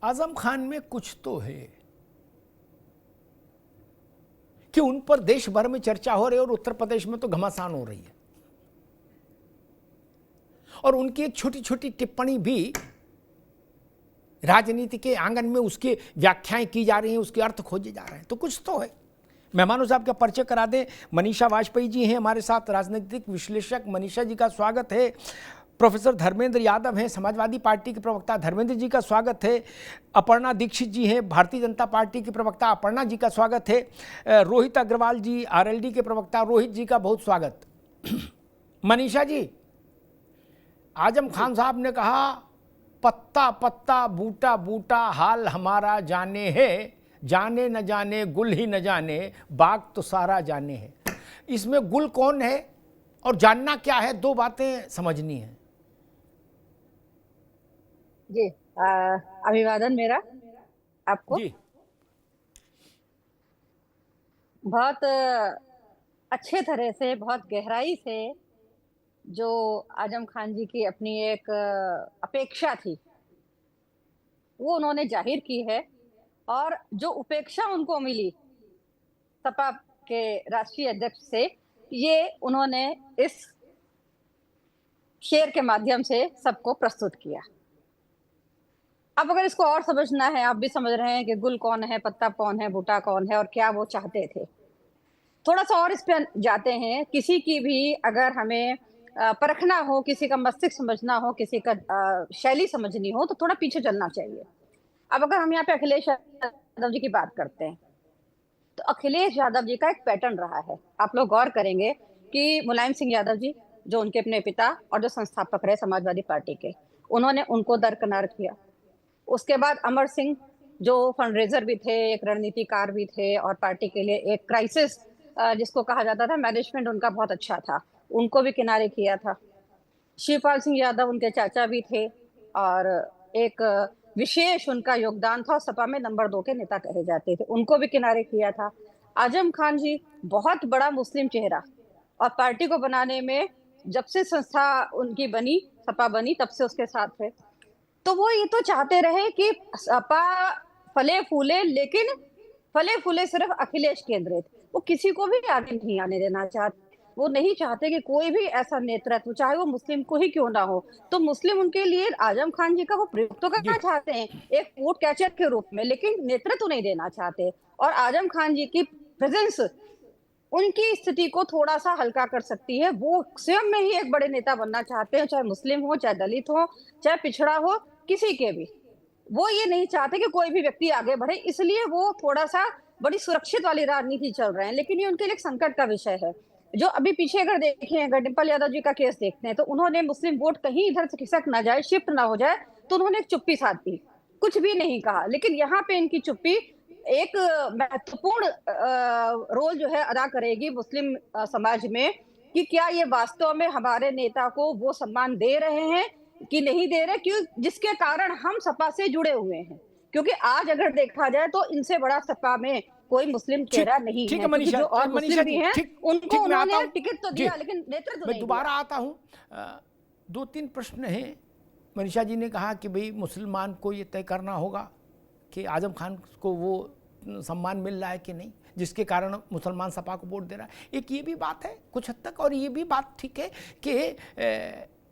आजम खान में कुछ तो है कि उन पर देश भर में चर्चा हो रही है और उत्तर प्रदेश में तो घमासान हो रही है, और उनकी एक छोटी छोटी टिप्पणी भी राजनीति के आंगन में उसकी व्याख्याएं की जा रही हैं, उसके अर्थ खोजे जा रहे हैं, तो कुछ तो है। मेहमानों से आपका परिचय करा दें, मनीषा वाजपेयी जी हैं हमारे साथ, राजनीतिक विश्लेषक। मनीषा जी का स्वागत है। प्रोफेसर धर्मेंद्र यादव हैं, समाजवादी पार्टी के प्रवक्ता, धर्मेंद्र जी का स्वागत है। अपर्णा दीक्षित जी हैं, भारतीय जनता पार्टी के प्रवक्ता, अपर्णा जी का स्वागत है। रोहित अग्रवाल जी, आरएलडी के प्रवक्ता, रोहित जी का बहुत स्वागत। मनीषा जी, आजम खान साहब ने कहा पत्ता पत्ता बूटा बूटा हाल हमारा जाने है, जाने न जाने गुल ही न जाने बाग तो सारा जाने है। इसमें गुल कौन है और जानना क्या है, दो बातें समझनी है। जी, अभिवादन मेरा आपको। जी, बहुत अच्छे तरह से, बहुत गहराई से जो आजम खान जी की अपनी एक अपेक्षा थी वो उन्होंने जाहिर की है, और जो उपेक्षा उनको मिली सपा के राष्ट्रीय अध्यक्ष से, ये उन्होंने इस शेर के माध्यम से सबको प्रस्तुत किया। अब अगर इसको और समझना है, आप भी समझ रहे हैं कि गुल कौन है, पत्ता कौन है, बूटा कौन है और क्या वो चाहते थे, थोड़ा सा और इस पे जाते हैं। किसी की भी अगर हमें परखना हो, किसी का मस्तिष्क समझना हो, किसी का शैली समझनी हो, तो थोड़ा पीछे चलना चाहिए। अब अगर हम यहाँ पे अखिलेश यादव जी की बात करते हैं, तो अखिलेश यादव जी का एक पैटर्न रहा है। आप लोग गौर करेंगे कि मुलायम सिंह यादव जी, जो उनके अपने पिता और जो संस्थापक रहे समाजवादी पार्टी के, उन्होंने उनको दरकिनार किया। उसके बाद अमर सिंह, जो फंडरेजर भी थे, एक रणनीतिकार भी थे, और पार्टी के लिए एक क्राइसिस जिसको कहा जाता था, मैनेजमेंट उनका बहुत अच्छा था, उनको भी किनारे किया था। शिवपाल सिंह यादव उनके चाचा भी थे, और एक विशेष उनका योगदान था, सपा में नंबर 2 के नेता कहे जाते थे, उनको भी किनारे किया था। आजम खान जी बहुत बड़ा मुस्लिम चेहरा, और पार्टी को बनाने में जब से संस्था उनकी बनी, सपा बनी, तब से उसके साथ थे। तो वो ये तो चाहते रहे कि सपा फले फूले, लेकिन फले फूले सिर्फ अखिलेश केंद्रित, वो किसी को भी आगे नहीं आने देना चाहते। वो नहीं चाहते कि कोई भी ऐसा नेतृत्व, चाहे वो मुस्लिम को ही क्यों ना हो, तो मुस्लिम उनके लिए आजम खान जी का वो प्रयोग तो करना जी, चाहते हैं एक वोट कैचर के रूप में, लेकिन नेतृत्व नहीं देना चाहते। और आजम खान जी की प्रेजेंस उनकी स्थिति को थोड़ा सा हल्का कर सकती है। वो स्वयं में ही एक बड़े नेता बनना चाहते हैं, चाहे मुस्लिम हो, चाहे दलित हो, चाहे पिछड़ा हो, किसी के भी। वो ये नहीं चाहते कि कोई भी व्यक्ति आगे बढ़े, इसलिए वो थोड़ा सा बड़ी सुरक्षित वाली राजनीति चल रहे हैं। लेकिन ये उनके लिए एक संकट का विषय है। जो अभी पीछे अगर देखें, अगर डिम्पल यादव जी का केस देखते हैं, तो उन्होंने मुस्लिम वोट कहीं इधर से खिसक ना जाए, शिफ्ट ना हो जाए, तो उन्होंने एक चुप्पी साध दी, कुछ भी नहीं कहा। लेकिन यहाँ पे इनकी चुप्पी एक महत्वपूर्ण रोल जो है अदा करेगी मुस्लिम समाज में, कि क्या ये वास्तव में हमारे नेता को वो सम्मान दे रहे हैं कि नहीं दे रहे, क्यों, जिसके कारण हम सपा से जुड़े हुए हैं। क्योंकि आज अगर देखा जाए तो इनसे बड़ा सपा में कोई मुस्लिम ठीक, चेहरा नहीं ठीक है, है क्योंकि मनीषा, जो और मनीषा मुस्लिम भी जी, हैं ठीक, उनको ठीक, मैं आता उन्होंने हूँ टिकट तो जी, दिया, लेकिन नेतृत्व मैं नहीं दोबारा दिया। आता हूँ। 2-3 प्रश्न हैं। मनीषा जी ने कहा कि भाई मुसलमान को ये तय करना होगा कि आजम खान को वो सम्मान मिल रहा है कि नहीं, जिसके कारण मुसलमान सपा को वोट दे रहा है। एक ये भी बात है कुछ हद तक, और ये भी बात ठीक है कि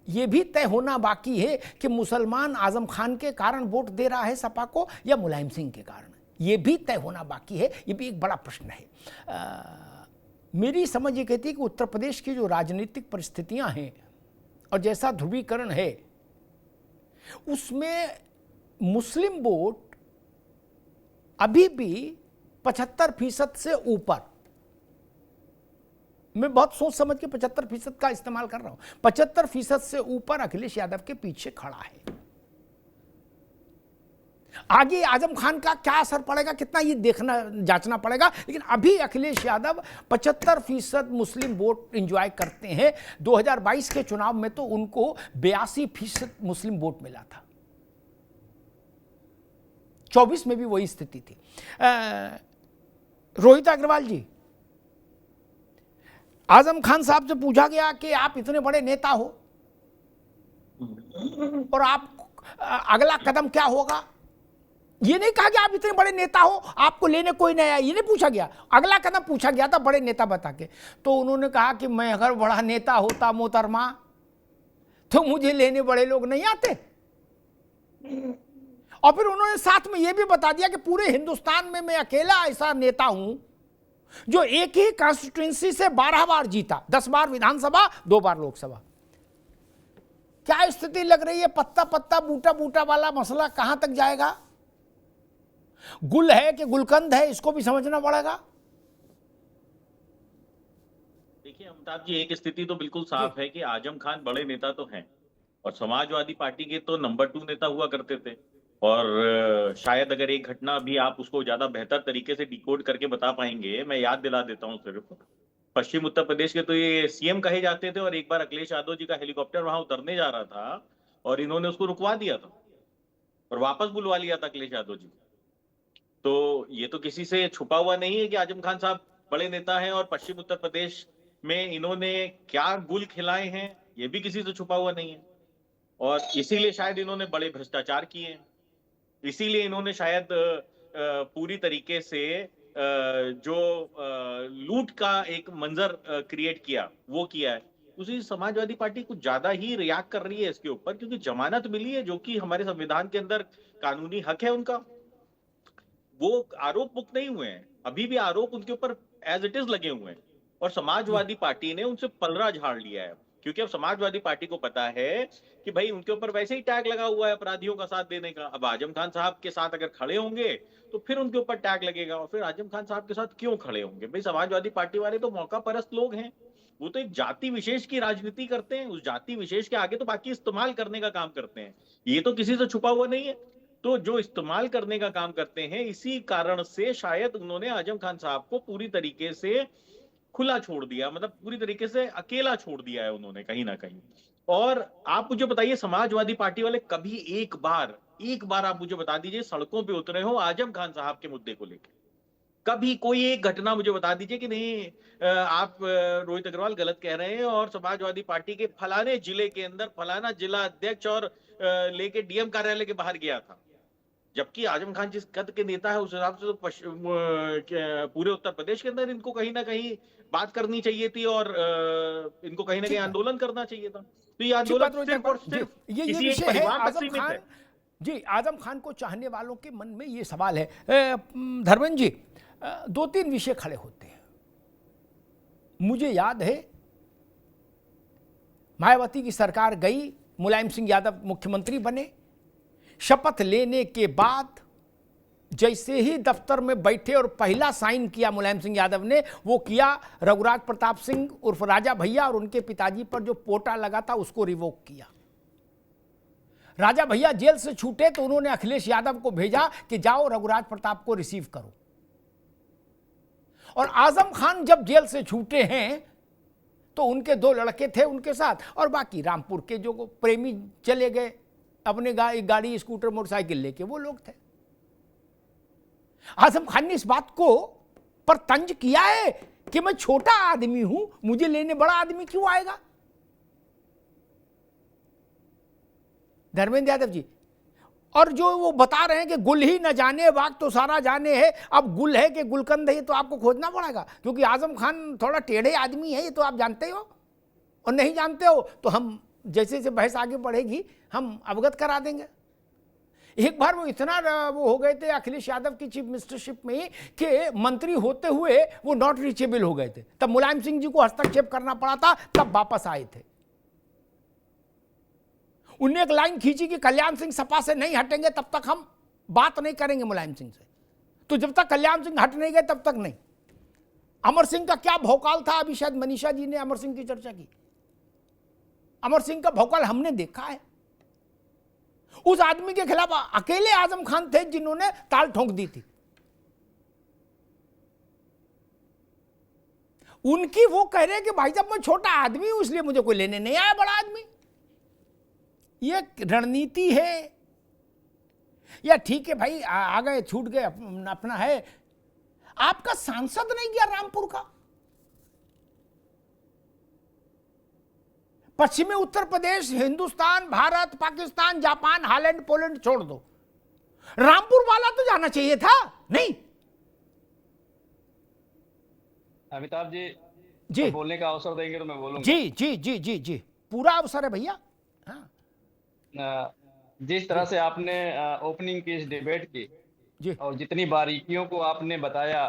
ये भी तय होना बाकी है कि मुसलमान आजम खान के कारण वोट दे रहा है सपा को या मुलायम सिंह के कारण, ये भी तय होना बाकी है। ये भी एक बड़ा प्रश्न है। मेरी समझ ये कहती है कि उत्तर प्रदेश की जो राजनीतिक परिस्थितियां हैं और जैसा ध्रुवीकरण है, उसमें मुस्लिम वोट अभी भी 75% से ऊपर, मैं बहुत सोच समझ के 75% का इस्तेमाल कर रहा हूं, 75% से ऊपर अखिलेश यादव के पीछे खड़ा है। आगे आजम खान का क्या असर पड़ेगा, कितना, ये देखना जांचना पड़ेगा। लेकिन अभी अखिलेश यादव 75% मुस्लिम वोट एंजॉय करते हैं। 2022 के चुनाव में तो उनको 82% मुस्लिम वोट मिला था, 24 में भी वही स्थिति थी। रोहित अग्रवाल जी, आजम खान साहब से पूछा गया कि आप इतने बड़े नेता हो और आप अगला कदम क्या होगा, ये नहीं कहा कि आप इतने बड़े नेता हो, आपको लेने कोई नहीं आया, ये नहीं पूछा गया। अगला कदम पूछा गया था बड़े नेता बता के, तो उन्होंने कहा कि मैं अगर बड़ा नेता होता मोहतरमा तो मुझे लेने बड़े लोग नहीं आते। और फिर उन्होंने साथ में यह भी बता दिया कि पूरे हिंदुस्तान में मैं अकेला ऐसा नेता हूं जो एक ही कॉन्स्टिट्यूंसी से 12 बार जीता, 10 बार विधानसभा, 2 बार लोकसभा। क्या स्थिति लग रही है? पत्ता पत्ता बूटा बूटा वाला मसला कहां तक जाएगा? गुल है कि गुलकंद है, इसको भी समझना पड़ेगा। देखिए अमिताभ जी, एक स्थिति तो बिल्कुल साफ है कि आजम खान बड़े नेता तो हैं और समाजवादी पार्टी के तो नंबर 2 नेता हुआ करते थे। और शायद अगर एक घटना भी आप उसको ज्यादा बेहतर तरीके से डिकोड करके बता पाएंगे, मैं याद दिला देता हूँ सिर्फ। पश्चिम उत्तर प्रदेश के तो ये सीएम कहे जाते थे और एक बार अखिलेश यादव जी का हेलीकॉप्टर वहां उतरने जा रहा था और इन्होंने उसको रुकवा दिया था और वापस बुलवा लिया था अखिलेश यादव जी। तो ये तो किसी से छुपा हुआ नहीं है कि आजम खान साहब बड़े नेता हैं और पश्चिम उत्तर प्रदेश में इन्होंने क्या गुल खिलाए हैं ये भी किसी से छुपा हुआ नहीं है। और इसीलिए शायद इन्होंने बड़े भ्रष्टाचार किए हैं, इसीलिए इन्होंने शायद पूरी तरीके से जो लूट का एक मंजर क्रिएट किया वो किया है। उसी समाजवादी पार्टी कुछ ज्यादा ही रिएक्ट कर रही है इसके ऊपर, क्योंकि जमानत मिली है जो कि हमारे संविधान के अंदर कानूनी हक है उनका। वो आरोप मुक्त नहीं हुए हैं, अभी भी आरोप उनके ऊपर एज इट इज लगे हुए हैं और समाजवादी पार्टी ने उनसे पलड़ा झाड़ लिया है, क्योंकि अब समाजवादी पार्टी को पता है कि भाई उनके ऊपर वैसे ही टैग लगा हुआ है अपराधियों का साथ देने का। अब आजम खान साहब के साथ अगर खड़े होंगे तो फिर उनके ऊपर टैग लगेगा। और फिर आजम खान साहब के साथ क्यों खड़े होंगे? भाई समाजवादी पार्टी वाले तो मौका परस्त लोग हैं, वो तो एक जाति विशेष की राजनीति करते हैं, उस जाति विशेष के आगे तो बाकी इस्तेमाल करने का काम करते हैं। ये तो किसी से छुपा हुआ नहीं है। तो जो इस्तेमाल करने का काम करते हैं, इसी कारण से शायद उन्होंने आजम खान साहब को पूरी तरीके से खुला छोड़ दिया, मतलब पूरी तरीके से अकेला छोड़ दिया है उन्होंने कहीं ना कहीं। और आप मुझे बताइए, समाजवादी पार्टी वाले कभी एक बार आप मुझे बता दीजिए सड़कों पे उतरे हो आजम खान साहब के मुद्दे को लेकर? कभी कोई एक घटना मुझे बता दीजिए कि नहीं आप रोहित अग्रवाल गलत कह रहे हैं और समाजवादी पार्टी के फलाने जिले के अंदर फलाना जिला अध्यक्ष और लेके डीएम कार्यालय के बाहर गया था, जबकि आजम खान जिस कद के नेता है उस हिसाब से तो पूरे उत्तर प्रदेश के अंदर इनको कहीं ना कहीं बात करनी चाहिए थी और इनको कहीं ना कहीं आंदोलन करना चाहिए था। तो ये आंदोलन सिर्फ और सिर्फ ये किसी एक विषय है परिवार तक आजम सीमित खान है। जी। आजम खान को चाहने वालों के मन में ये सवाल है। धर्मेंद्र जी, 2-3 विषय खड़े होते हैं। मुझे याद है मायावती की सरकार गई, मुलायम सिंह यादव मुख्यमंत्री बने, शपथ लेने के बाद जैसे ही दफ्तर में बैठे और पहला साइन किया मुलायम सिंह यादव ने, वो किया रघुराज प्रताप सिंह उर्फ राजा भैया और उनके पिताजी पर जो पोटा लगा था उसको रिवोक किया। राजा भैया जेल से छूटे तो उन्होंने अखिलेश यादव को भेजा कि जाओ रघुराज प्रताप को रिसीव करो। और आजम खान जब जेल से छूटे हैं तो उनके 2 लड़के थे उनके साथ, और बाकी रामपुर के जो प्रेमी चले गए अपने गाड़ी स्कूटर मोटरसाइकिल लेके, वो लोग थे। आजम खान ने इस बात को पर तंज किया है कि मैं छोटा आदमी हूं, मुझे लेने बड़ा आदमी क्यों आएगा? धर्मेंद्र यादव जी, और जो वो बता रहे हैं कि गुल ही न जाने बाग तो सारा जाने है, अब गुल है कि गुलकंद है तो आपको खोजना पड़ेगा, क्योंकि आजम खान थोड़ा टेढ़े आदमी है, ये तो आप जानते हो। और नहीं जानते हो तो हम जैसे जैसे बहस आगे बढ़ेगी हम अवगत करा देंगे। एक बार वो इतना वो हो गए थे अखिलेश यादव की चीफ मिनिस्टरशिप में कि मंत्री होते हुए वो नॉट रीचेबल हो गए थे, तब मुलायम सिंह जी को हस्तक्षेप करना पड़ा था, तब वापस आए थे। उनने एक लाइन खींची कि कल्याण सिंह सपा से नहीं हटेंगे तब तक हम बात नहीं करेंगे मुलायम सिंह से। तो जब तक कल्याण सिंह हट नहीं गए तब तक नहीं। अमर सिंह का क्या भौकाल था, अभी शायद मनीषा जी ने अमर सिंह की चर्चा की। अमर सिंह का भौकाल हमने देखा है। उस आदमी के खिलाफ अकेले आजम खान थे जिन्होंने ताल ठोंक दी थी। उनकी वो कह रहे कि भाई साहब मैं छोटा आदमी हूं इसलिए मुझे कोई लेने नहीं आया बड़ा आदमी। ये रणनीति है या ठीक है भाई आ गए छूट गए अपना है। आपका सांसद नहीं गया रामपुर का, पश्चिमी Uttar Pradesh, Hindustan, Bharat, Pakistan, Japan, Holland, Poland छोड़ दो, रामपुर वाला तो जाना चाहिए था? नहीं। अमिताभ जी जी बोलने का अवसर देंगे तो मैं बोलूंगा। जी जी जी जी जी, पूरा अवसर है भैया। हाँ जिस तरह से आपने ओपनिंग की इस डिबेट की जी और जितनी बारीकियों को आपने बताया,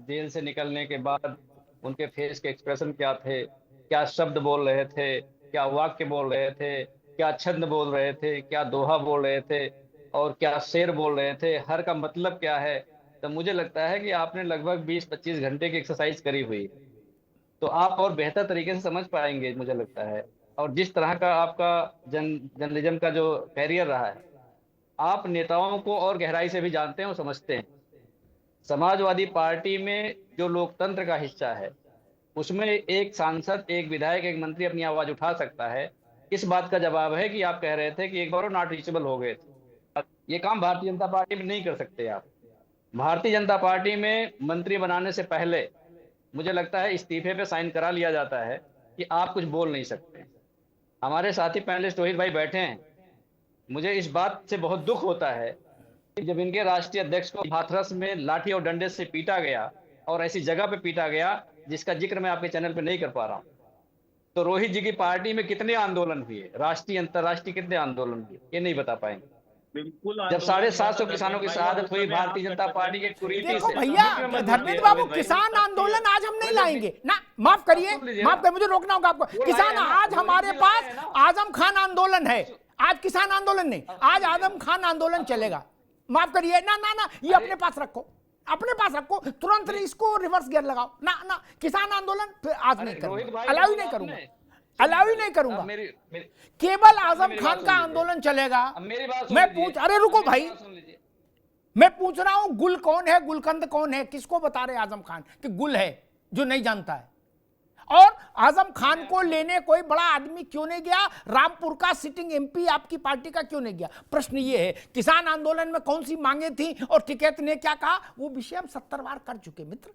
जेल से निकलने के बाद उनके फेस के एक्सप्रेशन क्या थे, क्या शब्द बोल रहे थे, क्या वाक्य बोल रहे थे, क्या छंद बोल रहे थे, क्या दोहा बोल रहे थे और क्या शेर बोल रहे थे, हर का मतलब क्या है, तो मुझे लगता है कि आपने लगभग 20-25 घंटे की एक्सरसाइज करी हुई, तो आप और बेहतर तरीके से समझ पाएंगे मुझे लगता है। और जिस तरह का आपका जर्नलिज्म का जो कैरियर रहा है, आप नेताओं को और गहराई से भी जानते हैं और समझते हैं। समाजवादी पार्टी में जो लोकतंत्र का हिस्सा है, उसमें एक सांसद, एक विधायक, एक मंत्री अपनी आवाज उठा सकता है। इस बात का जवाब है कि आप कह रहे थे कि एक बार वो नॉट रीचेबल हो गए थे। ये काम भारतीय जनता पार्टी में नहीं कर सकते आप। भारतीय जनता पार्टी में मंत्री बनाने से पहले मुझे लगता है इस्तीफे पे साइन करा लिया जाता है कि आप कुछ बोल नहीं सकते। हमारे साथी पैनलिस्ट रोहित भाई बैठे हैं, मुझे इस बात से बहुत दुख होता है कि जब इनके राष्ट्रीय अध्यक्ष को हाथरस में लाठी और डंडे से पीटा गया और ऐसी जगह पे पीटा गया जिसका जिक्र मैं आपके चैनल पे नहीं कर पा रहा हूं, तो रोहित जी की पार्टी में कितने आंदोलन हुए, राष्ट्रीय अंतर्राष्ट्रीय कितने आंदोलन हुए, ये नहीं बता पाएंगे। बिल्कुल जब 750 किसानों की शहादत हुई भारतीय जनता पार्टी के कुरीति देखो से, भैया धर्मेंद्र बाबू, किसान आंदोलन आज हम नहीं लाएंगे ना, माफ करिए, माफ करिए, मुझे रोकना होगा आपको। किसान आज हमारे पास आजम खान आंदोलन है, आज किसान आंदोलन नहीं, आज आजम खान आंदोलन चलेगा। माफ करिए ना ना ना, ये अपने पास रखो, अपने पास रखो, तुरंत इसको रिवर्स गियर लगाओ ना ना। किसान आंदोलन फिर आज नहीं करूंगा, अलाउ ही नहीं करूंगा, अलाउ ही नहीं करूंगा। केवल आजम खान का आंदोलन चलेगा। मैं पूछ, अरे रुको भाई, मैं पूछ रहा हूं गुल कौन है, गुलकंद कौन है, किसको बता रहे आजम खान कि गुल है जो नहीं जानता है? और आजम खान को लेने कोई बड़ा आदमी क्यों नहीं गया? रामपुर का सिटिंग एमपी आपकी पार्टी का क्यों नहीं गया? प्रश्न ये है। किसान आंदोलन में कौन सी मांगे थी और टिकैत ने क्या कहा, वो विषय हम 70 बार कर चुके मित्र।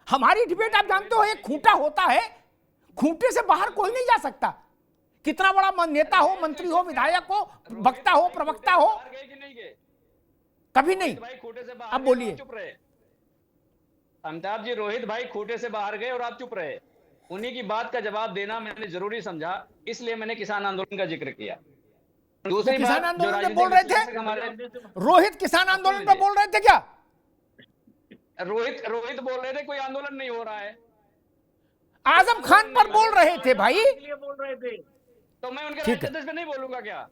हमारी डिबेट आप जानते हो एक खूंटा होता है, खूंटे से बाहर कोई नहीं जा सकता। कितना बड़ा नेता हो, मंत्री हो, विधायक हो, वक्ता हो, प्रवक्ता हो, कभी नहीं। अब बोलिए अमिताभ जी, रोहित भाई खूंटे से बाहर गए और आप चुप रहे। उन्हीं की बात का जवाब देना मैंने जरूरी समझा, इसलिए मैंने किसान आंदोलन का जिक्र किया। दूसरी किसान बात, आंदोलन पे बोल रहे थे, रोहित किसान आंदोलन पे बोल रहे थे क्या? रोहित बोल रहे थे कोई आंदोलन नहीं हो रहा है, आजम खान पर बोल रहे थे भाई, बोल रहे थे। तो मैं उनके राष्ट्रीय अध्यक्ष पे नहीं बोलूंगा क्या?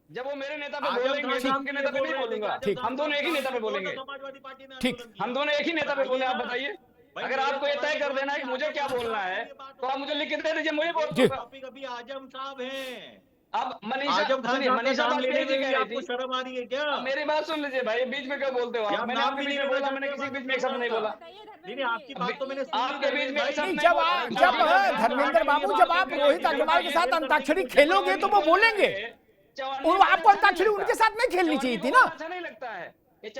जब वो मेरे नेता पे बोलेंगे तो उनके नेता पे नहीं बोलूंगा। हम दोनों एक ही नेता पे बोलेंगे। समाजवादी पार्टी ने ठीक, हम दोनों एक ही नेता पे बोले। आप बताइए, अगर आपको ये तय कर देना है कि मुझे क्या बोलना है तो आप मुझे लिख के दे दीजिए, मुझे बोल दूंगा। कभी आजम साहब हैं। अब मनीषा आजम खान साहब का मनीषा नाम बात लेने कह में रही आपको थी। शर्म आ रही है क्या? मेरी बात सुन लीजिए भाई, बीच में क्यों बोलते हो आप? मैंने आपके बीच में बोला, मैंने किसी के बीच में एक शब्द नहीं बोला। नहीं, आपकी बात तो मैंने सुनी। आपके बीच में एक शब्द नहीं जब बोला। धर्मेंद्र बाबू, जब आप रोहित अग्रवाल के साथ अंताक्षरी खेलोगे तो वो बोलेंगे। आपको अंताक्षरी उनके साथ नहीं खेलनी चाहिए थी ना। अच्छा नहीं लगता है,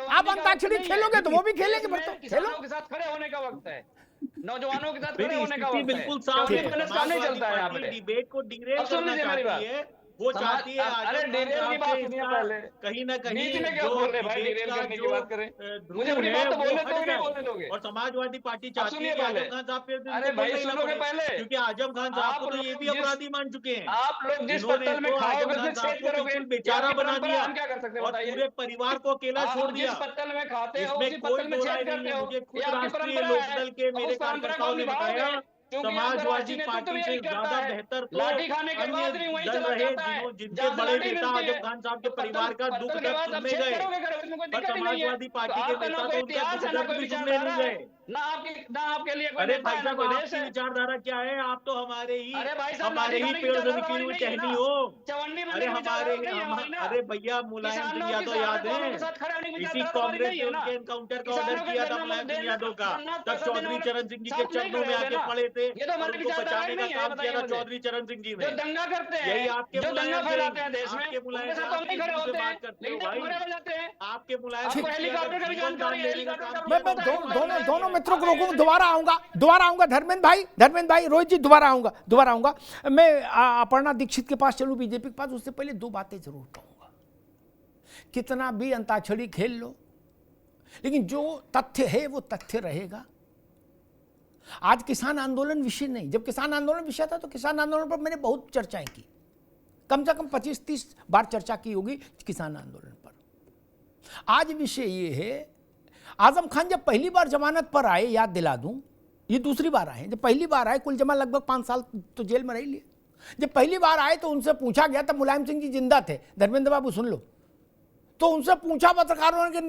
आप अंताक्षरी खेलोगे तो वो भी खेलेंगे, फिर तो खेलो। किसानों के साथ खड़े होने का वक्त है, नौजवानों के साथ खड़े मेरी होने का स्थिति वक्त है। बिल्कुल साफ है। काम नहीं चलता है यहाँ पे। डिबेट को डिग्रेड अब सुन करना लीजिए मेरी चाहती है, वो चाहती है अरे डिरेल की बात सुनिए पहले, कहीं ना कहीं बीच में क्या बोल रहे भाई? डिरेल करने की बात करें, मुझे अपनी बात तो बोलने दोगे नहीं बोलने दोगे? और समाजवादी पार्टी चाहती है सुनिए कि पहले। आजम खान साहब पे अरे भाई सुनोगे पहले, क्योंकि आजम खान साहब को तो ये भी अपराधी मान चुके हैं। आप लोग जिस इन्होंने पत्तल में तो खाओगे आजम उसे खान साहब छेद को करोगे, बिल्कुल बेचारा बना दिया हम क्या कर सकते हैं और बताइए? पूरे परिवार को अकेला छोड़ आप दिया। जिस पत्तल में खाते हो इसमें उसी कोई पत्तल में दो छेद राय नहीं करते है। हो। मुझे खुद ये आपकी राष्ट्रीय परंपरा है। लोकदल के मेरे उस परंपरा को कार्यकर्ताओं ने निभाओगे, बताया क्योंकि समाजवादी आपका पार्टी राष्ट्रीय से नेतृत्व ज्यादा यही बेहतर करता है। लाठी खाने के बाद अन्य भी वही दल चला रहे जाता है। जिनके जहाँ बड़े लाठी नेता मिलती है, आजम खान साहब के तो परिवार का दुख पत्तल के दर्द बाद आप सुनने छेद गए, करोगे, करोगे, इसमें कोई पर दिक्कत ही नहीं है। समाजवादी पार्टी तो के आपका ना नेता कोई तो उनके इतिहास दुख है, ना दर्द कोई भी सुनने नहीं विचारधारा गए। है, ना आपके लिए कोई अरे नेता भाई है, ना साहब, कोई देश आपकी है। विचारधारा क्या है? आप तो हमारे ही अरे भाई साहब, हमारे लाठी ही खाने की पेड़ से विचारधारा निकली हुई नहीं है टहनी ना। हो। चवन्नी बनने अरे की हमारे विचारधारा नहीं है हमारी ना। अरे भैया मुलायम सिंह किसानों यादव की याद कौमों है, के साथ खड़े होने की इसी विचारधारा हमारी कांग्रेस नहीं ने है ना। उनके एनकाउंटर का किसानों ऑर्डर के किया था देना मुलायम सिंह देना यादव का, करना तब पैसा चौधरी देने चरण सिंह जी के साथ नहीं चरणों में खड़े आके हुए ना। पड़े थे ये तो और हमारे उनको विचारधारा बचाने का नहीं है, काम किया था बताइए चौधरी चरण सिंह जी जो ने। दंगा करते हैं, यही आपके जो दंगा मुलायम फैलाते हैं देश सिंह, में, आपके मुलायम उनके सिंह, साथ आप हम नहीं किस खड़े मुंह से होते हैं, बात करते हो लेकिन भाई? खड़े हो जाते हैं। आपके मुलायम आपको सिंह हेलीकॉप्टर का भी जीवन दान जानकारी है, देने का हेलीकॉप्टर काम का किया था पता है। दोनों मित्रों को रोकूं, दोबारा आऊंगा धर्मेंद्र भाई, रोहित जी दोबारा आऊंगा। मैं अपर्णा दीक्षित के पास चलूं, बीजेपी के पास, उससे पहले दो बातें जरूर कहूंगा। कितना भी अंताक्षरी खेल लो, लेकिन जो तथ्य है वो तथ्य रहेगा। आज किसान आंदोलन विषय नहीं, जब किसान आंदोलन विषय था तो किसान आंदोलन पर मैंने बहुत चर्चाएं की, कम से कम 25-30 बार चर्चा की होगी किसान आंदोलन पर। आज विषय ये है, आजम खान जब पहली बार जमानत पर आए, याद दिला दूं, ये दूसरी बार आए, जब पहली बार आए कुल जमा लगभग 5 साल तो जेल में रह लिए। जब पहली बार आए तो उनसे पूछा गया, तब मुलायम सिंह जी जिंदा थे, धर्मेंद्र बाबू सुन लो, तो उनसे पूछा पत्रकारों ने कि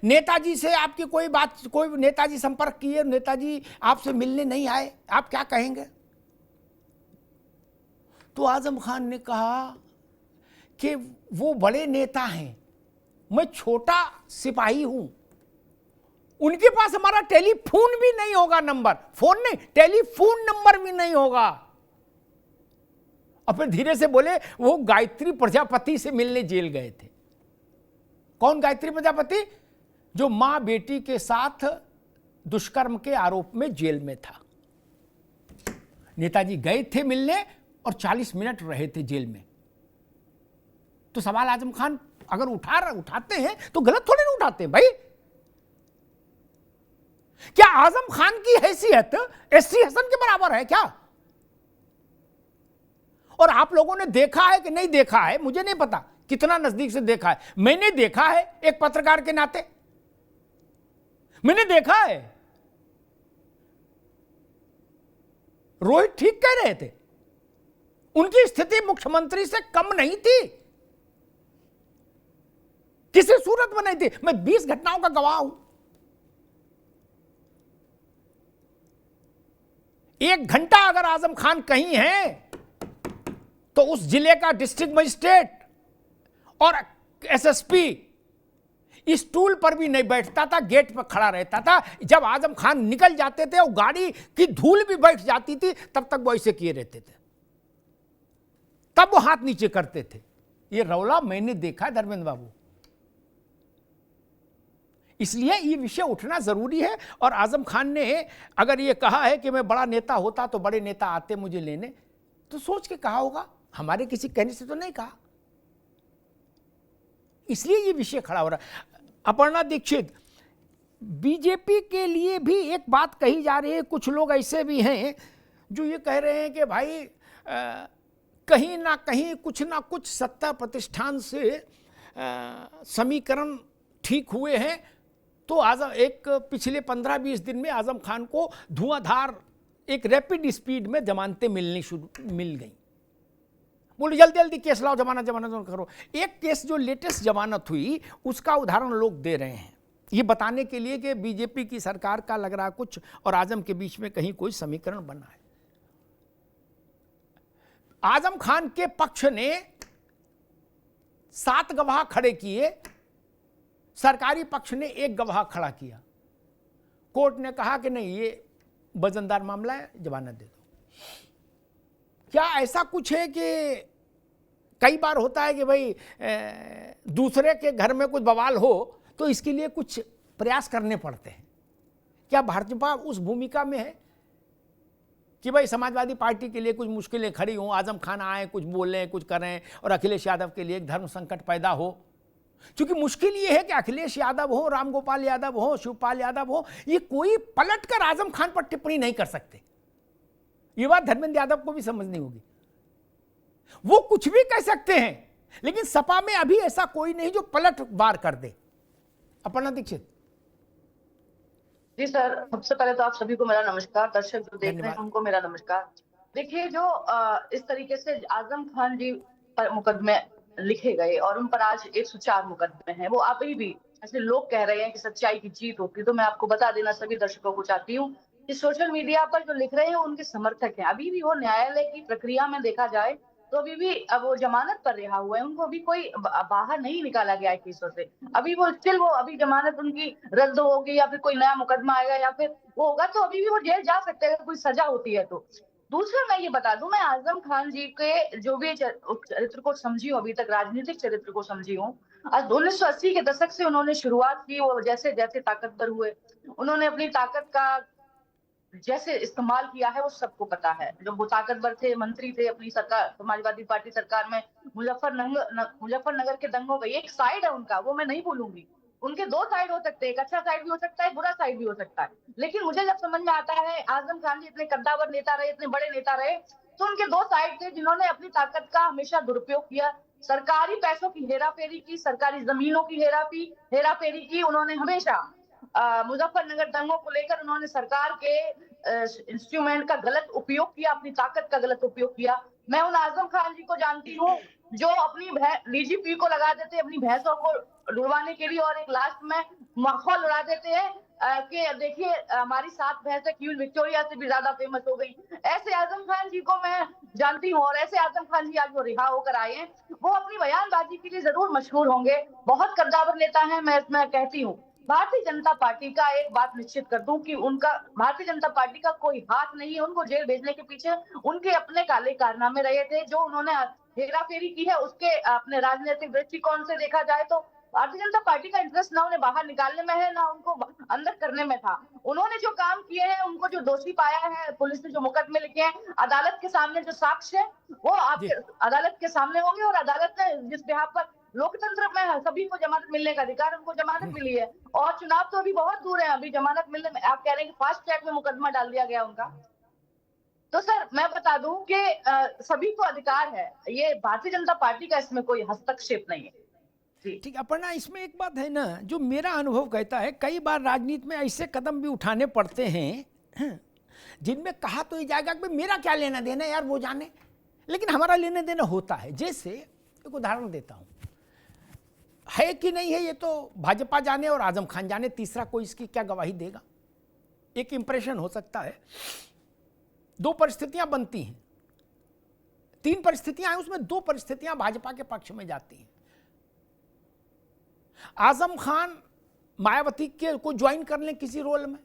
नेताजी से आपकी कोई बात, कोई नेताजी संपर्क किए, नेताजी आपसे मिलने नहीं आए, आप क्या कहेंगे? तो आजम खान ने कहा कि वो बड़े नेता हैं, मैं छोटा सिपाही हूं, उनके पास हमारा टेलीफोन भी नहीं होगा, नंबर, फोन नहीं, टेलीफोन नंबर भी नहीं होगा। और फिर धीरे से बोले वो गायत्री प्रजापति से मिलने जेल गए थे। कौन गायत्री प्रजापति? जो मां बेटी के साथ दुष्कर्म के आरोप में जेल में था। नेताजी गए थे मिलने और 40 मिनट रहे थे जेल में। तो सवाल आजम खान अगर उठाते हैं तो गलत थोड़ी नहीं उठाते भाई। क्या आजम खान की हैसियत एसटी हसन के बराबर है क्या? और आप लोगों ने देखा है कि नहीं देखा है, मुझे नहीं पता कितना नजदीक से देखा है। मैंने देखा है एक पत्रकार के नाते, मैंने देखा है। रोहित ठीक कह रहे थे, उनकी स्थिति मुख्यमंत्री से कम नहीं थी, किसी सूरत में नहीं थी। मैं 20 घटनाओं का गवाह हूं। 1 घंटा अगर आजम खान कहीं है तो उस जिले का डिस्ट्रिक्ट मजिस्ट्रेट और एसएसपी स्टूल पर भी नहीं बैठता था, गेट पर खड़ा रहता था। जब आजम खान निकल जाते थे और गाड़ी की धूल भी बैठ जाती थी, तब तक वो ऐसे किए रहते थे, तब वो हाथ नीचे करते थे। ये रौला मैंने देखा है धर्मेंद्र बाबू। इसलिए ये विषय उठना जरूरी है। और आजम खान ने अगर ये कहा है कि मैं बड़ा नेता होता तो बड़े नेता आते मुझे लेने, तो सोच के कहा होगा, हमारे किसी कहने से तो नहीं कहा। इसलिए ये विषय खड़ा हो रहा है। अपर्णा दीक्षित, बीजेपी के लिए भी एक बात कही जा रही है, कुछ लोग ऐसे भी हैं जो ये कह रहे हैं कि भाई कहीं ना कहीं कुछ ना कुछ सत्ता प्रतिष्ठान से समीकरण ठीक हुए हैं। तो आजम एक पिछले 15-20 दिन में आजम खान को धुआंधार एक रैपिड स्पीड में जमानतें मिल गई। बोले जल्दी जल्दी केस लाओ, जमानत करो। एक केस जो लेटेस्ट जमानत हुई उसका उदाहरण लोग दे रहे हैं, ये बताने के लिए कि बीजेपी की सरकार का लग रहा कुछ और आजम के बीच में कहीं कोई समीकरण बना है। आजम खान के पक्ष ने 7 गवाह खड़े किए, सरकारी पक्ष ने 1 गवाह खड़ा किया। कोर्ट ने कहा कि नहीं, ये वजनदार मामला है, जमानत दे दो। क्या ऐसा कुछ है कि कई बार होता है कि भाई दूसरे के घर में कुछ बवाल हो तो इसके लिए कुछ प्रयास करने पड़ते हैं? क्या भाजपा उस भूमिका में है कि भाई समाजवादी पार्टी के लिए कुछ मुश्किलें खड़ी हों, आजम खान आए, कुछ बोलें, कुछ करें और अखिलेश यादव के लिए एक धर्म संकट पैदा हो? क्योंकि मुश्किल ये है कि अखिलेश यादव हो, रामगोपाल यादव हो, शिवपाल यादव हो, ये कोई पलट कर आजम खान पर टिप्पणी नहीं कर सकते। ये बात धर्मेंद्र यादव को भी समझनी होगी। वो कुछ भी कह सकते हैं, लेकिन सपा में अभी ऐसा कोई नहीं जो पलट वार कर दे। अपर्णा दीक्षित जी सर, सबसे पहले तो आप सभी को मेरा नमस्कार, दर्शक जो देख रहे हैं उनको मेरा नमस्कार। देखिए, जो इस तरीके से आजम खान जी पर मुकदमे लिखे गए और उन पर आज 104 मुकदमे हैं, वो अभी भी ऐसे लोग कह रहे हैं कि सच्चाई की जीत होती। तो मैं आपको बता देना सभी दर्शकों को चाहती हूँ कि सोशल मीडिया पर जो लिख रहे हैं उनके समर्थक हैं। अभी भी वो न्यायालय की प्रक्रिया में देखा जाए तो अभी भी अब वो जमानत पर रिहा हुए हैं, उनको अभी कोई बाहर नहीं निकाला गया है केसों से। अभी वो स्टिल वो अभी जमानत उनकी रद्द होगी या फिर कोई नया मुकदमा आएगा या फिर वो होगा तो अभी भी वो जेल जा सकते हैं अगर कोई सजा होती है तो। दूसरा मैं ये बता दूं, मैं आजम खान जी के जो भी चरित्र को समझी हूँ, अभी तक राजनीतिक चरित्र को समझी हूँ। 1980 के दशक से उन्होंने शुरुआत की, वो जैसे जैसे ताकतवर हुए उन्होंने अपनी ताकत का जैसे इस्तेमाल किया है वो सबको पता है। जब वो ताकतवर थे, मंत्री थे अपनी सरकार, समाजवादी पार्टी सरकार में, मुजफ्फरनगर के दंगों का एक साइड है उनका, वो मैं नहीं भूलूंगी। उनके दो साइड हो सकते हैं, एक अच्छा साइड भी हो सकता है, बुरा साइड भी हो सकता है। लेकिन मुझे जब समझ में आता है आजम खान जी इतने कद्दावर नेता रहे, इतने बड़े नेता रहे, तो उनके दो साइड थे जिन्होंने अपनी ताकत का हमेशा दुरुपयोग किया। सरकारी पैसों की हेराफेरी की, सरकारी जमीनों की हेराफेरी की उन्होंने हमेशा। मुजफ्फरनगर दंगों को लेकर उन्होंने सरकार के इंस्ट्रूमेंट का गलत उपयोग किया, अपनी ताकत का गलत उपयोग किया। मैं उन आजम खान जी को जानती हूँ जो अपनी डीजीपी को लगा देते अपनी भैंसों को ढुलवाने के लिए, और एक लास्ट में माहौल उड़ा देते हैं कि देखिए हमारी 7 भैंसें क्वीन विक्टोरिया से भी ज्यादा फेमस हो गई। ऐसे आजम खान जी को मैं जानती हूँ, और ऐसे आजम खान जी आज वो रिहा होकर आए हैं, वो अपनी बयानबाजी के लिए जरूर मशहूर होंगे। बहुत कद्दावर नेता है। मैं कहती हूँ भारतीय जनता पार्टी का एक बात निश्चित कर दूं कि उनका, भारतीय जनता पार्टी का कोई हाथ नहीं है उनको जेल भेजने के पीछे। उनके अपने काले कारनामे रहे थे जो उन्होंने हेराफेरी की है, उसके अपने राजनीतिक दृष्टिकोण से देखा जाए तो भारतीय जनता पार्टी का इंटरेस्ट ना उन्हें बाहर निकालने में है, ना उनको अंदर करने में था। उन्होंने जो काम किए हैं, उनको जो दोषी पाया है, पुलिस ने जो मुकदमे लिखे हैं, अदालत के सामने जो साक्ष्य है वो आपके अदालत के सामने होंगे, और अदालत ने जिस बिहाफ पर लोकतंत्र में सभी को जमानत मिलने का अधिकार, उनको जमानत मिली है। और चुनाव तो अभी बहुत दूर है, अभी जमानत मिलने में आप कह रहे हैं कि फास्ट ट्रैक में मुकदमा डाल दिया गया उनका। तो सर मैं बता दूं कि सभी को अधिकार है, ये भारतीय जनता पार्टी का इसमें कोई हस्तक्षेप नहीं है। ठीक। अपर्णा, इसमें एक बात है ना, जो मेरा अनुभव कहता है, कई बार राजनीति में ऐसे कदम भी उठाने पड़ते हैं जिनमें कहा तो ये जाएगा कि मेरा क्या लेना देना यार, वो जाने, लेकिन हमारा लेना देना होता है। जैसे एक उदाहरण देता हूं, है कि नहीं है ये तो भाजपा जाने और आजम खान जाने, तीसरा कोई इसकी क्या गवाही देगा। एक इंप्रेशन हो सकता है। दो परिस्थितियां बनती हैं, 3 परिस्थितियां हैं, उसमें 2 परिस्थितियां भाजपा के पक्ष में जाती हैं। आजम खान मायावती के को ज्वाइन कर लें किसी रोल में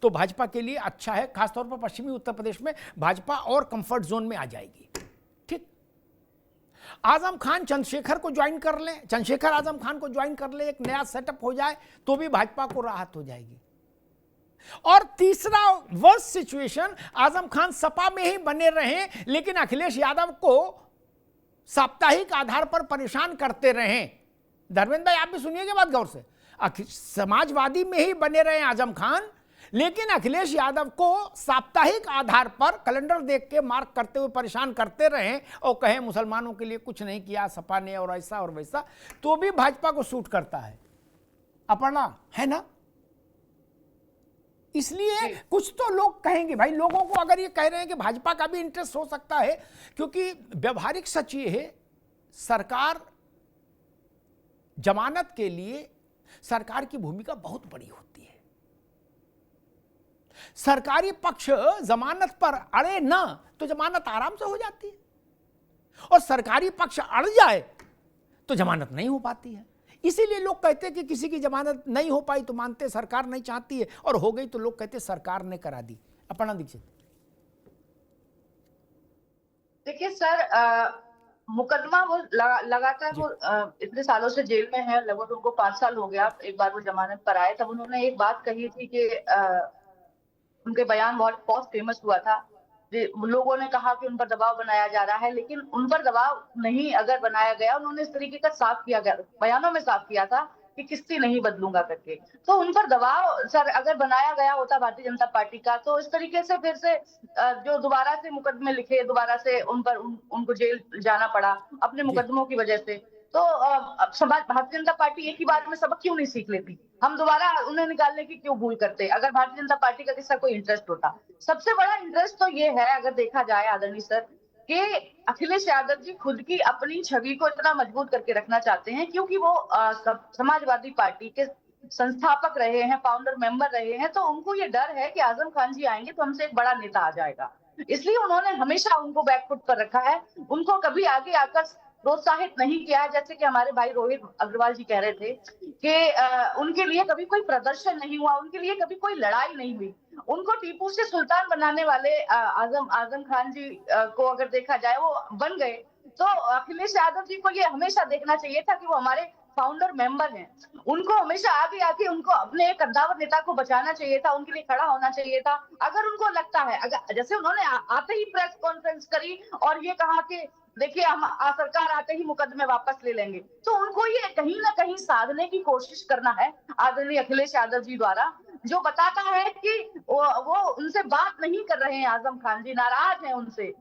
तो भाजपा के लिए अच्छा है, खासतौर पर पश्चिमी उत्तर प्रदेश में भाजपा और कंफर्ट जोन में आ जाएगी। ठीक। आजम खान चंद्रशेखर को ज्वाइन कर लें, चंद्रशेखर आजम खान को ज्वाइन कर ले, एक नया सेटअप हो जाए तो भी भाजपा को राहत हो जाएगी। और तीसरा वर्स्ट सिचुएशन, आजम खान सपा में ही बने रहें लेकिन अखिलेश यादव को साप्ताहिक आधार पर परेशान करते रहें। धर्मेंद्र भाई, आप भी सुनिएगा बात गौर से। समाजवादी में ही बने रहे आजम खान, लेकिन अखिलेश यादव को साप्ताहिक आधार पर कैलेंडर देख के मार्क करते हुए परेशान करते रहे और कहें मुसलमानों के लिए कुछ नहीं किया सपा ने और ऐसा और वैसा, तो भी भाजपा को सूट करता है। अपर्णा, है ना? इसलिए कुछ तो लोग कहेंगे, भाई लोगों को अगर ये कह रहे हैं कि भाजपा का भी इंटरेस्ट हो सकता है, क्योंकि व्यवहारिक सच ये है, सरकार जमानत के लिए सरकार की भूमिका बहुत बड़ी होती है। सरकारी पक्ष जमानत पर अड़े ना तो जमानत आराम से हो जाती है, और सरकारी पक्ष अड़ जाए तो जमानत नहीं हो पाती है। इसीलिए लोग कहते हैं कि किसी की जमानत नहीं हो पाई तो मानते सरकार नहीं चाहती है, और हो गई तो लोग कहते सरकार ने करा दी। अपर्णा दीक्षित, देखिए सर, मुकदमा वो लगातार वो इतने सालों से जेल में है, लगभग उनको 5 साल हो गया। एक बार वो जमानत पर आए, तब उन्होंने एक बात कही थी कि उनके बयान बहुत फेमस हुआ था। लोगों ने कहा कि उन पर दबाव बनाया जा रहा है, लेकिन उन पर दबाव नहीं अगर बनाया गया, उन्होंने इस तरीके का साफ किया गया, बयानों में साफ किया था कि किस्ती नहीं बदलूंगा करके। तो उन पर दबाव सर अगर बनाया गया होता भारतीय जनता पार्टी का, तो इस तरीके से फिर से जो दोबारा से मुकदमे लिखे, दोबारा से उन पर उनको जेल जाना पड़ा अपने मुकदमों की वजह से, तो भारतीय जनता पार्टी एक ही बात में सबक क्यों नहीं सीख लेती? हम दोबारा उन्हें निकालने की क्यों भूल करते अगर भारतीय जनता पार्टी का किसी कोई इंटरेस्ट होता? सबसे बड़ा इंटरेस्ट तो ये है, अगर देखा जाए आदरणीय सर, कि अखिलेश यादव जी खुद की अपनी छवि को इतना मजबूत करके रखना चाहते हैं, क्योंकि वो समाजवादी पार्टी के संस्थापक रहे हैं, फाउंडर मेंबर रहे हैं, तो उनको ये डर है कि आजम खान जी आएंगे तो हमसे एक बड़ा नेता आ जाएगा। इसलिए उन्होंने हमेशा उनको बैकफुट पर रखा है, उनको कभी आगे आकर प्रोत्साहित नहीं किया है। जैसे कि हमारे भाई रोहित अग्रवाल जी कह रहे थे कि उनके लिए कभी कोई प्रदर्शन नहीं हुआ, उनके लिए कभी कोई लड़ाई नहीं हुई। उनको टीपू से सुल्तान बनाने वाले आजम खान जी को अगर देखा जाए वो बन गए, तो अखिलेश यादव जी को ये हमेशा देखना चाहिए था कि वो हमारे फाउंडर मेंबर हैं, उनको हमेशा आगे आके उनको अपने एक कद्दावर नेता को बचाना चाहिए था, उनके लिए खड़ा होना चाहिए था। अगर उनको लगता है, अगर जैसे उन्होंने आते ही प्रेस कॉन्फ्रेंस करी और ये कहा कि देखिए हम सरकार आते ही मुकदमे वापस ले लेंगे, तो उनको ये कहीं ना कहीं साधने की कोशिश करना है आदरणीय अखिलेश यादव जी द्वारा, जो बताता है कि वो उनसे बात नहीं कर रहे हैं, आजम खान जी नाराज हैं उनसे।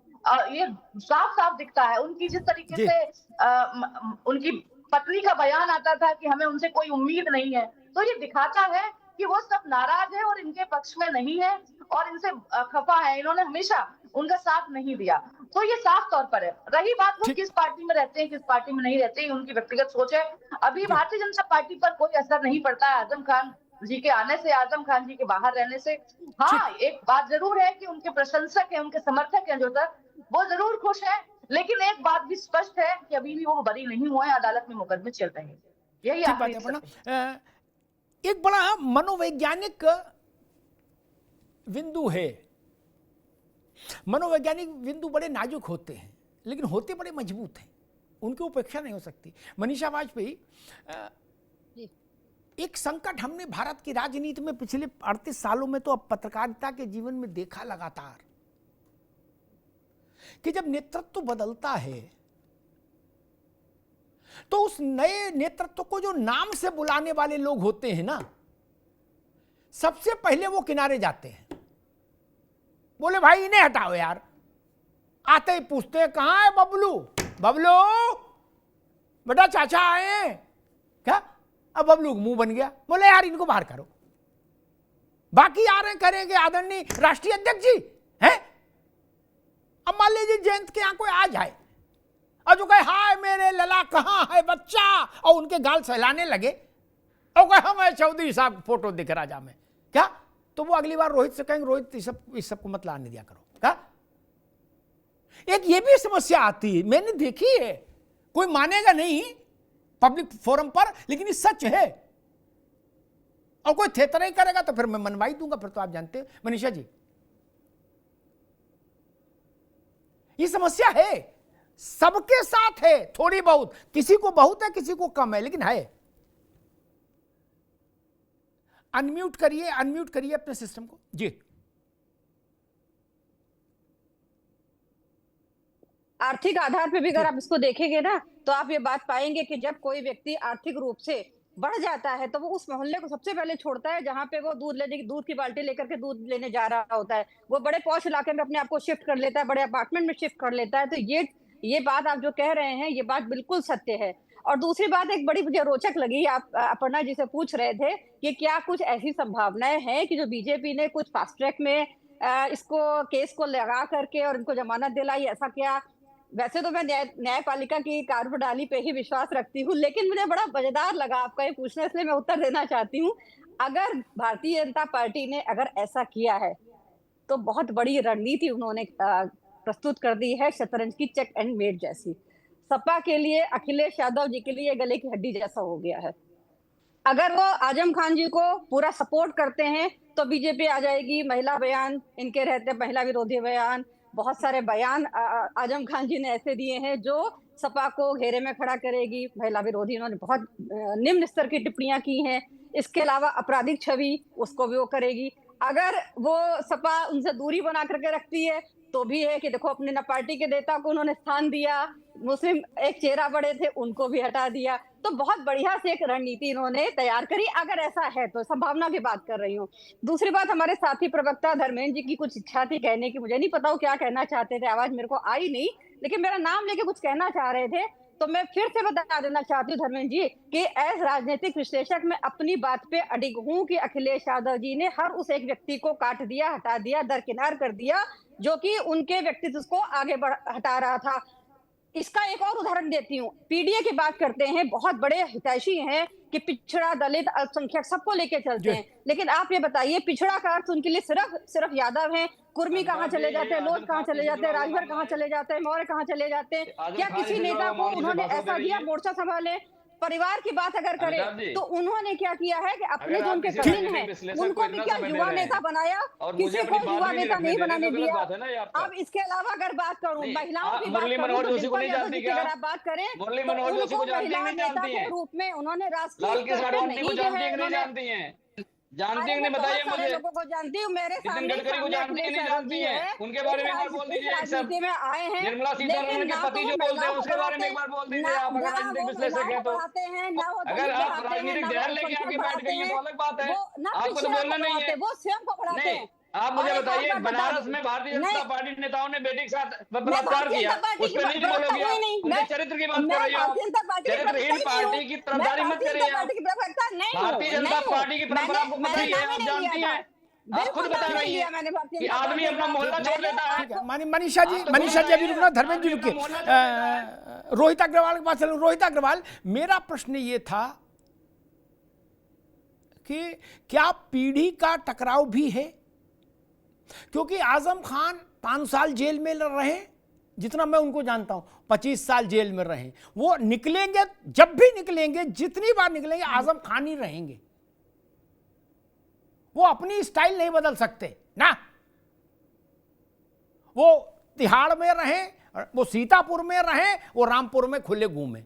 ये साफ साफ दिखता है। उनकी जिस तरीके से उनकी पत्नी का बयान आता था कि हमें उनसे कोई उम्मीद नहीं है, तो ये दिखाता है कि वो सब नाराज है और इनके पक्ष में नहीं है और इनसे खफा है, इन्होंने हमेशा उनका साथ नहीं दिया। तो ये साफ तौर पर है। रही बात वो किस पार्टी में रहते हैं, किस पार्टी में नहीं रहते हैं, उनकी व्यक्तिगत सोच है। अभी भारतीय जनता पार्टी पर कोई असर नहीं पड़ता है आजम खान जी के आने से, आजम खान जी के बाहर रहने से। हाँ, एक बात जरूर है कि उनके प्रशंसक हैं, उनके समर्थक हैं जो तक, वो जरूर खुश है, लेकिन एक बात भी स्पष्ट है कि अभी भी वो बरी नहीं हुए, अदालत में मुकदमे चल रहे हैं। यही एक बड़ा मनोवैज्ञानिक बिंदु है। मनोवैज्ञानिक बिंदु बड़े नाजुक होते हैं, लेकिन होते बड़े मजबूत हैं, उनकी उपेक्षा नहीं हो सकती। मनीषा वाजपेयी, एक संकट हमने भारत की राजनीति में पिछले 38 सालों में तो अब पत्रकारिता के जीवन में देखा लगातार, कि जब नेतृत्व बदलता है तो उस नए नेतृत्व को जो नाम से बुलाने वाले लोग होते हैं ना, सबसे पहले वो किनारे जाते हैं, बोले भाई इन्हें हटाओ यार। आते ही पूछते हैं कहां है बबलू, बबलू बेटा चाचा आए हैं क्या? अब बबलू मुंह बन गया, बोले यार इनको बाहर करो। बाकी आ रहे करेंगे आदरणीय राष्ट्रीय अध्यक्ष जी हैं। अब मान लीजिए जयंत के यहां कोई आ जाए और जो कहे हाय मेरे लला कहां है बच्चा, और उनके गाल सहलाने लगे और कहे हमें चौधरी साहब फोटो दिख राजा में क्या, तो वो अगली बार रोहित से कहेंगे रोहित इस सब को मत लाने दिया करो क्या। एक ये भी समस्या आती है, मैंने देखी है, कोई मानेगा नहीं पब्लिक फोरम पर, लेकिन ये सच है। और कोई थेतर नहीं करेगा तो फिर मैं मनवाई दूंगा, फिर तो आप जानते हैं मनीषा जी, ये समस्या है, सबके साथ है, थोड़ी बहुत, किसी को बहुत है किसी को कम है, लेकिन है। अनम्यूट करिए अपने सिस्टम को जी। आर्थिक आधार पे भी अगर आप इसको देखेंगे ना, तो आप ये बात पाएंगे कि जब कोई व्यक्ति आर्थिक रूप से बढ़ जाता है तो वो उस मोहल्ले को सबसे पहले छोड़ता है जहां पे वो दूध की बाल्टी लेकर के दूध लेने जा रहा होता है। वो बड़े पॉश इलाके में अपने आप को शिफ्ट कर लेता है, बड़े अपार्टमेंट में शिफ्ट कर लेता है। तो ये बात आप जो कह रहे हैं, ये बात बिल्कुल सत्य है। और दूसरी बात एक बड़ी मुझे रोचक लगी, आप अपर्णा जी से पूछ रहे थे कि क्या कुछ ऐसी संभावनाएं हैं कि जो बीजेपी ने कुछ फास्ट ट्रैक में इसको केस को लगा करके और इनको जमानत दिलाई, ऐसा क्या? वैसे तो मैं न्यायपालिका की कार्यप्रणाली पे ही विश्वास रखती हूँ, लेकिन मुझे बड़ा मजेदार लगा आपका ये पूछना, इसलिए मैं उत्तर देना चाहती हूँ। अगर भारतीय जनता पार्टी ने अगर ऐसा किया है तो बहुत बड़ी रणनीति उन्होंने प्रस्तुत कर दी है, शतरंज की चेक एंड मेट जैसी। सपा के लिए, अखिलेश यादव जी के लिए गले की हड्डी जैसा हो गया है। अगर वो आजम खान जी को पूरा सपोर्ट करते हैं तो बीजेपी आ जाएगी। महिला बयान इनके रहते, महिला विरोधी बयान, बहुत सारे बयान आजम खान जी ने ऐसे दिए हैं जो सपा को घेरे में खड़ा करेगी। महिला विरोधी इन्होंने बहुत निम्न स्तर की टिप्पणियां की हैं। इसके अलावा आपराधिक छवि उसको भी वो करेगी। अगर वो सपा उनसे दूरी बना करके रखती है तो भी है कि देखो अपने न पार्टी के नेता को उन्होंने स्थान दिया, मुस्लिम एक चेहरा बड़े थे उनको भी हटा दिया। तो बहुत बढ़िया से एक रणनीति इन्होंने तैयार करी। अगर ऐसा है तो संभावना की बात कर रही हूँ। दूसरी बात, हमारे साथी प्रवक्ता धर्मेंद्र जी की कुछ इच्छा थी कहने की, मुझे नहीं पता वो क्या कहना चाहते थे, आवाज मेरे को आई नहीं, लेकिन मेरा नाम लेके कुछ कहना चाह रहे थे। तो मैं फिर से बता देना चाहती हूँ धर्मेंद्र जी कि एज राजनीतिक विश्लेषक मैं अपनी बात पे अडिग हूँ कि अखिलेश यादव जी ने हर उस एक व्यक्ति को काट दिया, हटा दिया, दरकिनार कर दिया जो कि उनके व्यक्तित्व को आगे हटा रहा था। इसका एक और उदाहरण देती हूँ। पीडीए की बात करते हैं, बहुत बड़े हितैषी हैं कि पिछड़ा, दलित, अल्पसंख्यक सबको लेके चलते हैं, लेकिन आप ये बताइए पिछड़ा का अर्थ उनके लिए सिर्फ यादव हैं? कुर्मी कहाँ चले जाते हैं, लोध कहाँ चले जाते हैं, राजभर कहाँ चले जाते हैं, मौर्य कहाँ चले जाते हैं? क्या किसी नेता को उन्होंने ऐसा दिया मोर्चा संभाले? परिवार की बात अगर अमिताभ करें जी, तो उन्होंने क्या किया है कि अपने अगर जो आप उनके किसी कजिन राजनीतिक हैं विश्लेषक को उनको भी इतना क्या समय युवा दे रहे नेता हैं बनाया, और मुझे किसी अपनी को बात युवा भी नहीं नेता रखने नहीं दे रहे, बनाने तो गलत दिया। बात है ना ये आपका। अब इसके अलावा अगर बात करूं नहीं, महिलाओं आप की बात मुरली करूं मनोहर तो जोशी को डिम्पल नहीं यादव जानती जी की क्या? अगर आप बात करें मुरली तो मनोहर जोशी को उनको जानती हैं महिला कि नहीं नेता जानती के हैं? रूप में उन्होंने राष्ट्रीय लाल स्तर कृष्ण पे आडवाणी को नहीं जो जानती है हैं कि नहीं उन्होंने। जानती हैं? जानती अरे हैं कि मैं नहीं बताइए बहुत सारे मुझे। लोगों को जानती हूँ, मेरे नितिन सामने गडकरी को सामने जानती हैं अखिलेश नहीं यादव जानती जी हैं? है, उनके बारे में एक बार बोल इस दीजिए एक शब्द। राजनीति में आए हैं, निर्मला सीतारमण लेकिन के ना पति तो वो जो बोलते हैं महिलाओं को उसके बारे में बढ़ाते एक बार बोल हैं, दीजिए आप, अगर ना राजनीतिक वो विश्लेषक महिलाओं हैं को तो। बढ़ाते हैं, ना वो अगर दलित आप बढ़ाते हैं, राजनीतिक ना वो ध्यान लेके अल्पसंख्यक आके बैठ बढ़ाते गई हैं हैं, तो अलग बात है, वो ना आपको तो पिछड़ों बोलना को नहीं बढ़ाते है। हैं, वो स्वयं को बढ़ाते नहीं, हैं। आप और मुझे एक और बताइए, बात बता बनारस दूं, में भारतीय जनता नहीं पार्टी नेताओं ने बेटी के साथ मैं बलात्कार भारतीय किया, जनता पार्टी उस की पर नहीं प्रवक्ता बोलोगे हूँ ही आप? नहीं, उनके चरित्र की बात कर मैं रही हो आप। भारतीय जनता पार्टी की प्रवक्ता चरित्रहीन ही नहीं हूँ, पार्टी की मैं तरफदारी मत भारतीय करिए जनता आप। पार्टी की प्रवक्ता नहीं हूँ, भारतीय जनता नहीं हूँ। पार्टी की परंपरा आपको पता मैंने ही है, नाम आप ही नहीं जानती लिया हैं, था, आप खुद बिल्कुल बता नाम नहीं रही लिया हैं मैंने भारतीय कि जनता आदमी पार्टी अपना का। मोहल्ला छोड़ मैंने देता है। ठीक है, मानी मनीषा जी, आप तो मनीषा बोल जी रहे अभी हैं, रुकना, धर्मेंद्र जी आदमी अपना रुकिए। मोहल्ला छोड़ देता है। रोहित अग्रवाल के पास चलो। रोहित अग्रवाल, मेरा प्रश्न ये था कि क्या पीढ़ी का टकराव भी है? क्योंकि आजम खान 5 साल जेल में रहे, जितना मैं उनको जानता हूं 25 साल जेल में रहे। वो निकलेंगे, जब भी निकलेंगे, जितनी बार निकलेंगे, आजम खान ही रहेंगे। वो अपनी स्टाइल नहीं बदल सकते ना। वो तिहाड़ में रहे, वो सीतापुर में रहे, वो रामपुर में खुले घूमे,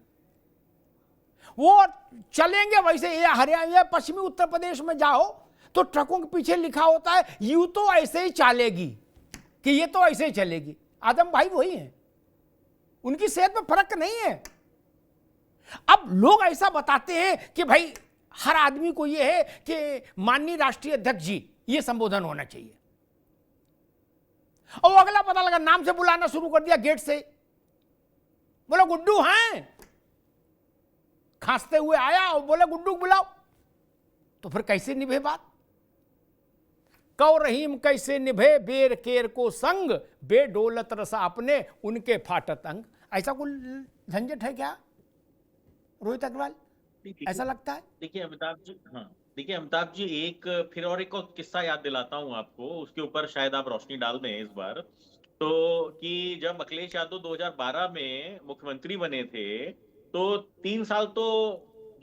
वो चलेंगे वैसे। ये हरियाणा या पश्चिमी उत्तर प्रदेश में जाओ तो ट्रकों के पीछे लिखा होता है यूं तो ऐसे ही चलेगी, कि ये तो ऐसे ही चलेगी। आजम भाई वही हैं, उनकी सेहत में फर्क नहीं है। अब लोग ऐसा बताते हैं कि भाई हर आदमी को ये है कि माननीय राष्ट्रीय अध्यक्ष जी, ये संबोधन होना चाहिए। और अगला पता लगा नाम से बुलाना शुरू कर दिया गेट से, बोलो गुड्डू हैं, खांसते हुए आया और बोले गुड्डू बुलाओ। तो फिर कैसे निभे बात? कौ रहीम कैसे निभे बेर केर को संग, बेडोलत रसा अपने उनके फाटत अंग। ऐसा कोई झंझट है क्या रोहित अग्रवाल? ऐसा लगता है? देखिए अमिताभ जी, हाँ देखिए अमिताभ जी, एक फिर और एक और किस्सा याद दिलाता हूं आपको, उसके ऊपर शायद आप रोशनी डाल दें इस बार। तो कि जब अखिलेश यादव 2012 में मुख्यमंत्री बने थे, तो 3 साल तो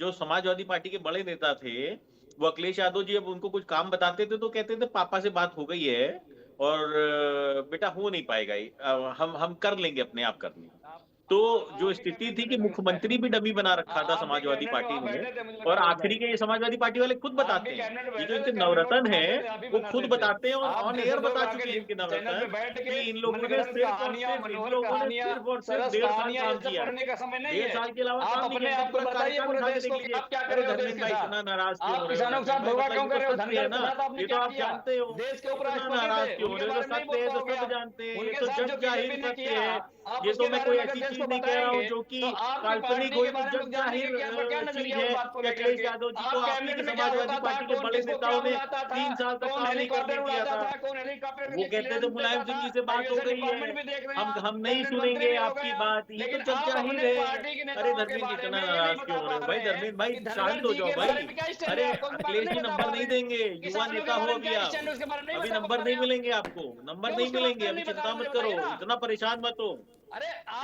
जो समाजवादी पार्टी के बड़े नेता थे, वो अखिलेश यादव जी, अब उनको कुछ काम बताते थे तो कहते थे पापा से बात हो गई है और बेटा हो नहीं पाएगा, हम कर लेंगे, अपने आप कर लेंगे। तो जो स्थिति थी कि मुख्यमंत्री भी डमी बना रखा था समाजवादी पार्टी ने, और आखिरी के समाजवादी पार्टी वाले खुद बताते हैं, ये जो इनके नवरत्न है वो खुद बताते हैं, और ऑन एयर बता चुके हैं इनके नवरत्न कि इन लोगों ने सिर्फ और सिर्फ 1.5 साल काम किया, 1.5 साल के अलावा काम नहीं किया। पूरा कार्यकाल उठा के देख लीजिए। अरे धर्मेंद्र भाई इतना नाराज क्यों हो रहे हो? किसानों के साथ धोखा क्यों कर रहे हो? सत्य है ना, ये तो आप जानते हो। देश के ऊपर इतना नाराज क्यों हो रहे हो? सत्य है तो सब जानते हैं, ये तो जग जाहिर सत्य है। ये तो मैं कोई ऐसी चीज नहीं कह रहा हूँ जो कि काल्पनिक हो, तो जग जाहिर चीज है कि अखिलेश यादव जी को आपकी समाजवादी पार्टी के बड़े नेताओं ने 3 साल तक काम नहीं करने दिया था। वो कहते थे मुलायम सिंह जी से बात हो गई है, हम नहीं सुनेंगे आपकी बात, ये तो जग जाहिर है। अरे धर्मेंद्र इतना नाराज क्यों हो रहे हो भाई? धर्मेंद्र भाई शांत हो जाओ भाई। अरे अखिलेश जी नंबर नहीं देंगे, युवा नेता हो गया, अभी नंबर नहीं मिलेंगे आपको, नंबर नहीं मिलेंगे, अभी चिंता मत करो, इतना परेशान मत हो,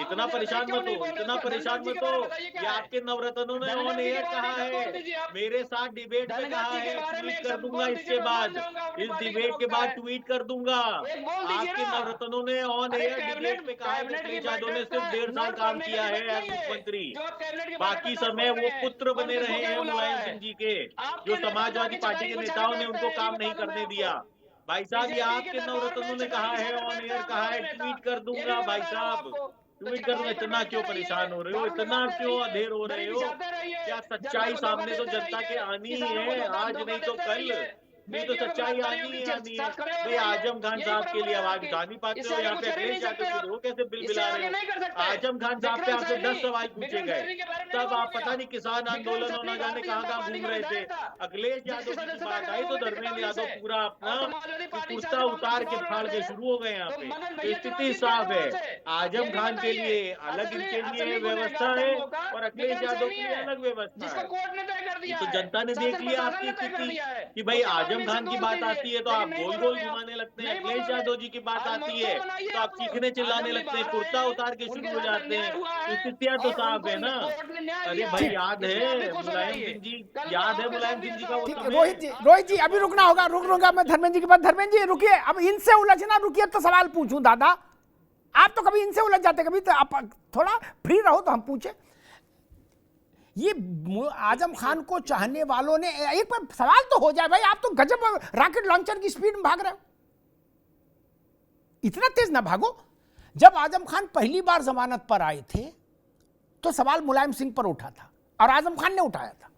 इतना परेशान मत हो, इतना परेशान मत हो। ये आपके नवरत्नों ने ऑन एयर कहा है, मेरे साथ डिबेट में कहा है, ट्वीट कर दूंगा इसके बाद, इस डिबेट के बाद ट्वीट कर दूंगा। आपके नवरत्नों ने ऑन एयर डिबेट में कहा है कि अखिलेश यादव ने सिर्फ 1.5 साल काम किया है एज मुख्यमंत्री, बाकी समय वो पुत्र बने रहे हैं मुलायम सिंह जी के, जो समाजवादी पार्टी के नेताओं ने उनको काम नहीं करने दिया। भाई साहब ये आपके नवरत्नों ने कहा है, ऑन एयर कहा है, ट्वीट कर दूंगा भाई साहब, ट्वीट कर दूंगा। इतना क्यों परेशान हो रहे हो, इतना क्यों अधेर हो रहे हो? क्या सच्चाई सामने तो जनता के आनी ही है, आज नहीं तो कल, नहीं तो सच्चाई आनी है। भाई आजम खान साहब के लिए आवाज उठा नहीं पाते हो, यहाँ पे अखिलेश यादव को कैसे बिल बिला रहे हो? आजम खान साहब पे आपसे 10 सवाल पूछे गए, तब आप पता नहीं किसान आंदोलन और न जाने कहाँ घूम रहे थे। अखिलेश यादव की बात आई तो धर्मेंद्र यादव पूरा अपना कुर्ता उतार के फाड़ के शुरू हो गए यहाँ पे। तो स्थिति साफ है, आजम खान के लिए अलग इनके लिए व्यवस्था है और अखिलेश यादव के लिए अलग व्यवस्था है। तो जनता ने देख लिया आपकी स्थिति कि भाई आजम आजम खान की बात आती है तो आप गोल गोल घुमाने लगते हैं, अखिलेश यादव जी की बात आती है तो आप चीखने चिल्लाने लगते हैं, कुर्ता उतार के शुरू हो जाते हैं। स्थितियां तो साफ है ना। अरे भाई याद है मुलायम सिंह जी, याद है मुलायम सिंह जी का वो ठीक है समय? रोहित जी अभी रुकना होगा, रुकूंगा मैं धर्मेंद्र जी के बाद। धर्मेंद्र जी रुकिए, अब इनसे उलझना, रुकिए तो सवाल पूछूं दादा। आप तो कभी इनसे उलझ जाते, कभी तो आप थोड़ा फ्री रहो तो हम पूछे। ये आजम खान को चाहने वालों ने, एक बार सवाल तो हो जाए भाई, आप तो गजब रॉकेट लॉन्चर की स्पीड में भाग रहे हो, इतना तेज ना भागो। जब आजम खान पहली बार जमानत पर आए थे तो सवाल मुलायम सिंह पर उठा था और आजम खान ने उठाया था,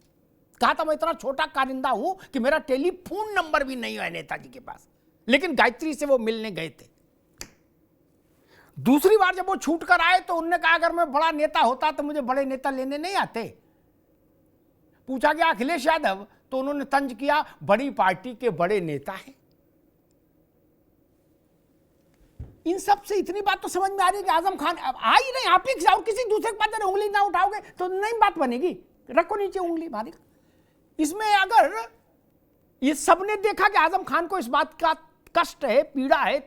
कहा था मैं इतना छोटा कारिंदा हूं कि मेरा टेलीफोन नंबर भी नहीं है नेताजी के पास, लेकिन गायत्री से वो मिलने गए थे। दूसरी बार जब वो छूट कर आए तो उन्होंने कहा अगर मैं बड़ा नेता होता तो मुझे बड़े नेता लेने नहीं आते। पूछा गया अखिलेश यादव तो उन्होंने तंज किया बड़ी पार्टी के बड़े नेता हैं। इन सब से इतनी बात तो समझ में आ रही है कि आजम खान आ ही नहीं, आप ही और किसी दूसरे के पास उंगली ना उठाओगे तो नहीं बात बनेगी। रखो नीचे उंगली भारी। इसमें अगर ये सबने देखा कि आजम खान को इस बात का कष्ट है, पीड़ा है,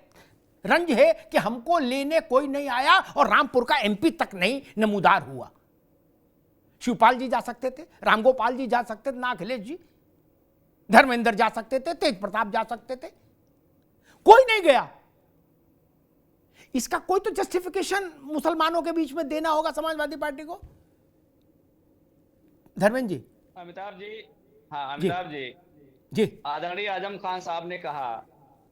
रंज है कि हमको लेने कोई नहीं आया और रामपुर का एमपी तक नहीं नमूदार हुआ। शिवपाल जी जा सकते थे, रामगोपाल जी जा सकते थे, ना अखिलेश जी, धर्मेंद्र जा सकते थे, तेज प्रताप जा सकते थे, कोई नहीं गया। इसका कोई तो जस्टिफिकेशन मुसलमानों के बीच में देना होगा समाजवादी पार्टी को। धर्मेंद्र जी। अमिताभ जी, हाँ अमिताभ जी, आदरणीय आजम खान साहब ने कहा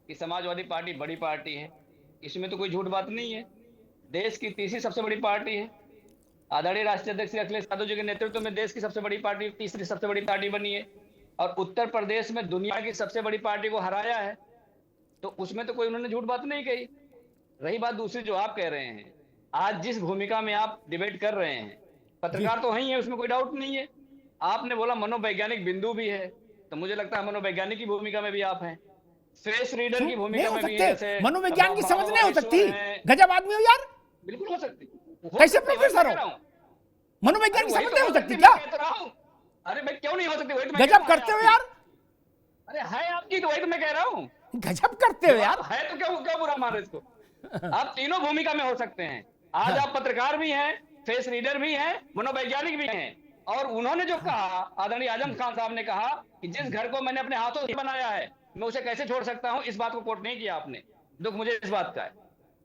कि समाजवादी पार्टी बड़ी पार्टी है, इसमें तो कोई झूठ बात नहीं है। देश की तीसरी सबसे बड़ी पार्टी है। आदरणीय राष्ट्रीय अध्यक्ष अखिलेश यादव जी के नेतृत्व में देश की सबसे बड़ी पार्टी, तीसरी सबसे बड़ी पार्टी बनी है और उत्तर प्रदेश में दुनिया की सबसे बड़ी पार्टी को हराया है, तो उसमें तो कोई उन्होंने झूठ बात नहीं कही। रही बात दूसरी जो आप कह रहे हैं, आज जिस भूमिका में आप डिबेट कर रहे हैं, पत्रकार तो ही है, उसमें कोई डाउट नहीं है। आपने बोला मनोवैज्ञानिक बिंदु भी है, तो मुझे लगता है मनोवैज्ञानिक की भूमिका में भी आप हैं, फेस रीडर की भूमिका में भी है। मनोविज्ञान की समझ नहीं हो सकती? गजब आदमी हो यार। बिल्कुल हो सकती। कैसे प्रोफेसर हो? मनोविज्ञान की समझ नहीं हो सकती क्या? अरे भाई क्यों नहीं हो सकती? गजब करते हो यार। अरे है आपकी, तो वही तो मैं कह रहा हूँ, गजब करते हो यार। है तो क्या बुरा मान रहे इसको? आप तीनों भूमिका में हो सकते हैं। आज आप पत्रकार भी हैं, फेस रीडर भी हैं, मनोवैज्ञानिक भी हैं। और उन्होंने जो कहा, आदरणीय आजम खान साहब ने कहा कि जिस घर को मैंने अपने हाथों से बनाया है मैं उसे कैसे छोड़ सकता हूं, इस बात को कोट नहीं किया आपने। दुख मुझे इस बात का है।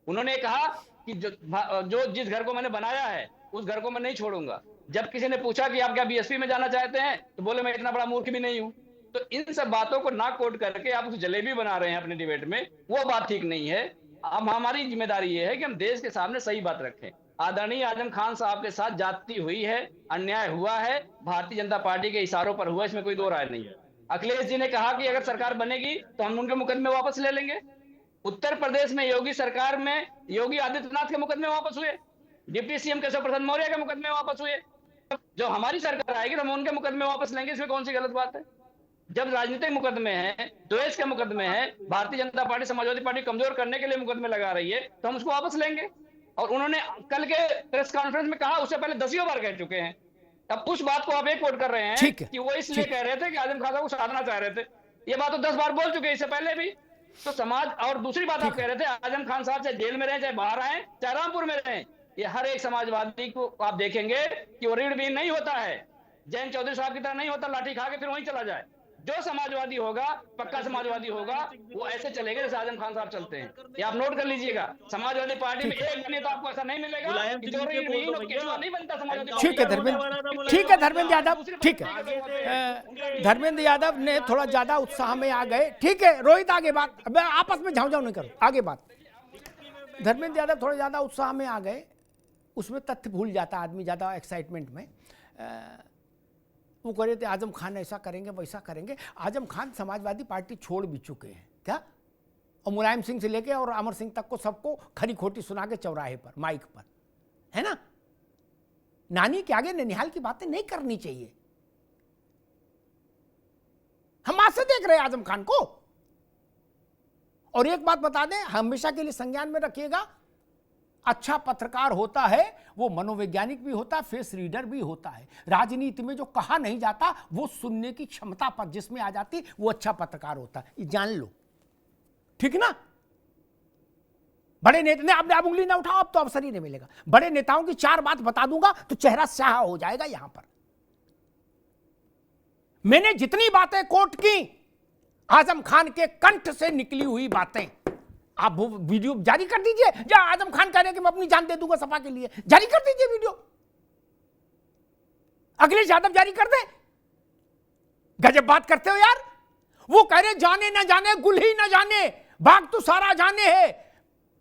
उन्होंने कहा कि जो जिस घर को मैंने बनाया है उस घर को मैं नहीं छोड़ूंगा। जब किसी ने पूछा कि आप क्या बीएसपी में जाना चाहते हैं, तो बोले मैं इतना बड़ा मूर्ख भी नहीं हूं। तो इन सब बातों को ना कोट करके आप उस जलेबी बना रहे हैं अपने डिबेट में, वो बात ठीक नहीं है। अब हमारी जिम्मेदारी ये है कि हम देश के सामने सही बात रखें। आदरणीय आजम खान साहब के साथ जाति हुई है, अन्याय हुआ है, भारतीय जनता पार्टी के इशारों पर हुआ, इसमें कोई दो राय नहीं है। अखिलेश जी ने कहा कि अगर सरकार बनेगी तो हम उनके मुकदमे वापस ले लेंगे। उत्तर प्रदेश में योगी सरकार में योगी आदित्यनाथ के मुकदमे वापस हुए, डिप्टी सीएम केशव प्रसाद मौर्य के मुकदमे वापस हुए। जो हमारी सरकार आएगी तो हम उनके मुकदमे वापस लेंगे, इसमें कौन सी गलत बात है? जब राजनीतिक मुकदमे हैं, द्वेष के मुकदमे हैं, भारतीय जनता पार्टी समाजवादी पार्टी कमजोर करने के लिए मुकदमे लगा रही है, तो हम उसको वापस लेंगे। और उन्होंने कल के प्रेस कॉन्फ्रेंस में कहा, उससे पहले 10 बार कह चुके हैं। अब उस बात को आप एक कोट कर रहे हैं कि वो इसलिए कह रहे थे कि आजम खान साहब को साधना चाह रहे थे। ये बात तो 10 बार बोल चुके हैं इससे पहले भी। तो समाज, और दूसरी बात आप कह रहे थे आजम खान साहब चाहे जेल में रहे, चाहे बाहर आए, चाहे रामपुर में रहे, ये हर एक समाजवादी को आप देखेंगे कि वो रीढ़ बीन नहीं होता है, जैन चौधरी साहब की तरह नहीं होता लाठी खा के फिर वहीं चला जाए। जो समाजवादी होगा, पक्का समाजवादी होगा, वो ऐसे चलेगा जैसे आजम खान साहब चलते हैं। ये आप नोट कर लीजिएगा। समाजवादी पार्टी में एक नेता आपको ऐसा नहीं मिलेगा कि जो नहीं बनता समाजवादी। ठीक है धर्मेंद्र, ठीक है धर्मेंद्र यादव, ठीक है धर्मेंद्र यादव ने थोड़ा ज्यादा उत्साह में आ गए। ठीक है रोहित, आगे बात, अब आपस में झाँव नहीं करो, आगे बात। धर्मेंद्र यादव थोड़ा ज्यादा उत्साह में आ गए, उसमें तथ्य भूल जाता आदमी ज्यादा एक्साइटमेंट में। वो कह रहे थे आजम खान ऐसा करेंगे वैसा करेंगे। आजम खान समाजवादी पार्टी छोड़ भी चुके हैं क्या? और मुलायम सिंह से लेके और अमर सिंह तक को सबको खरी खोटी सुना के चौराहे पर, माइक पर, है ना। नानी के आगे ननिहाल की बातें नहीं करनी चाहिए। हम आज से देख रहे हैं आजम खान को। और एक बात बता दें, हमेशा के लिए संज्ञान में रखिएगा, अच्छा पत्रकार होता है वो मनोवैज्ञानिक भी होता है, फेस रीडर भी होता है। राजनीति में जो कहा नहीं जाता वो सुनने की क्षमता पर जिसमें आ जाती वो अच्छा पत्रकार होता है, ये जान लो, ठीक ना। बड़े नेता ने आप उंगली ना उठाओ, अब तो अवसर ही नहीं मिलेगा। बड़े नेताओं की 4 बात बता दूंगा तो चेहरा स्याह हो जाएगा यहां पर। मैंने जितनी बातें कोट की आजम खान के कंठ से निकली हुई बातें, आप वो वीडियो जारी कर दीजिए। या आजम खान कह रहे हैं कि मैं अपनी जान दे दूंगा सपा के लिए, जारी कर दीजिए वीडियो। अखिलेश यादव जारी कर दे। गजब बात करते हो यार। वो कह रहे जाने ना जाने गुल ही ना जाने, भाग तो सारा जाने है।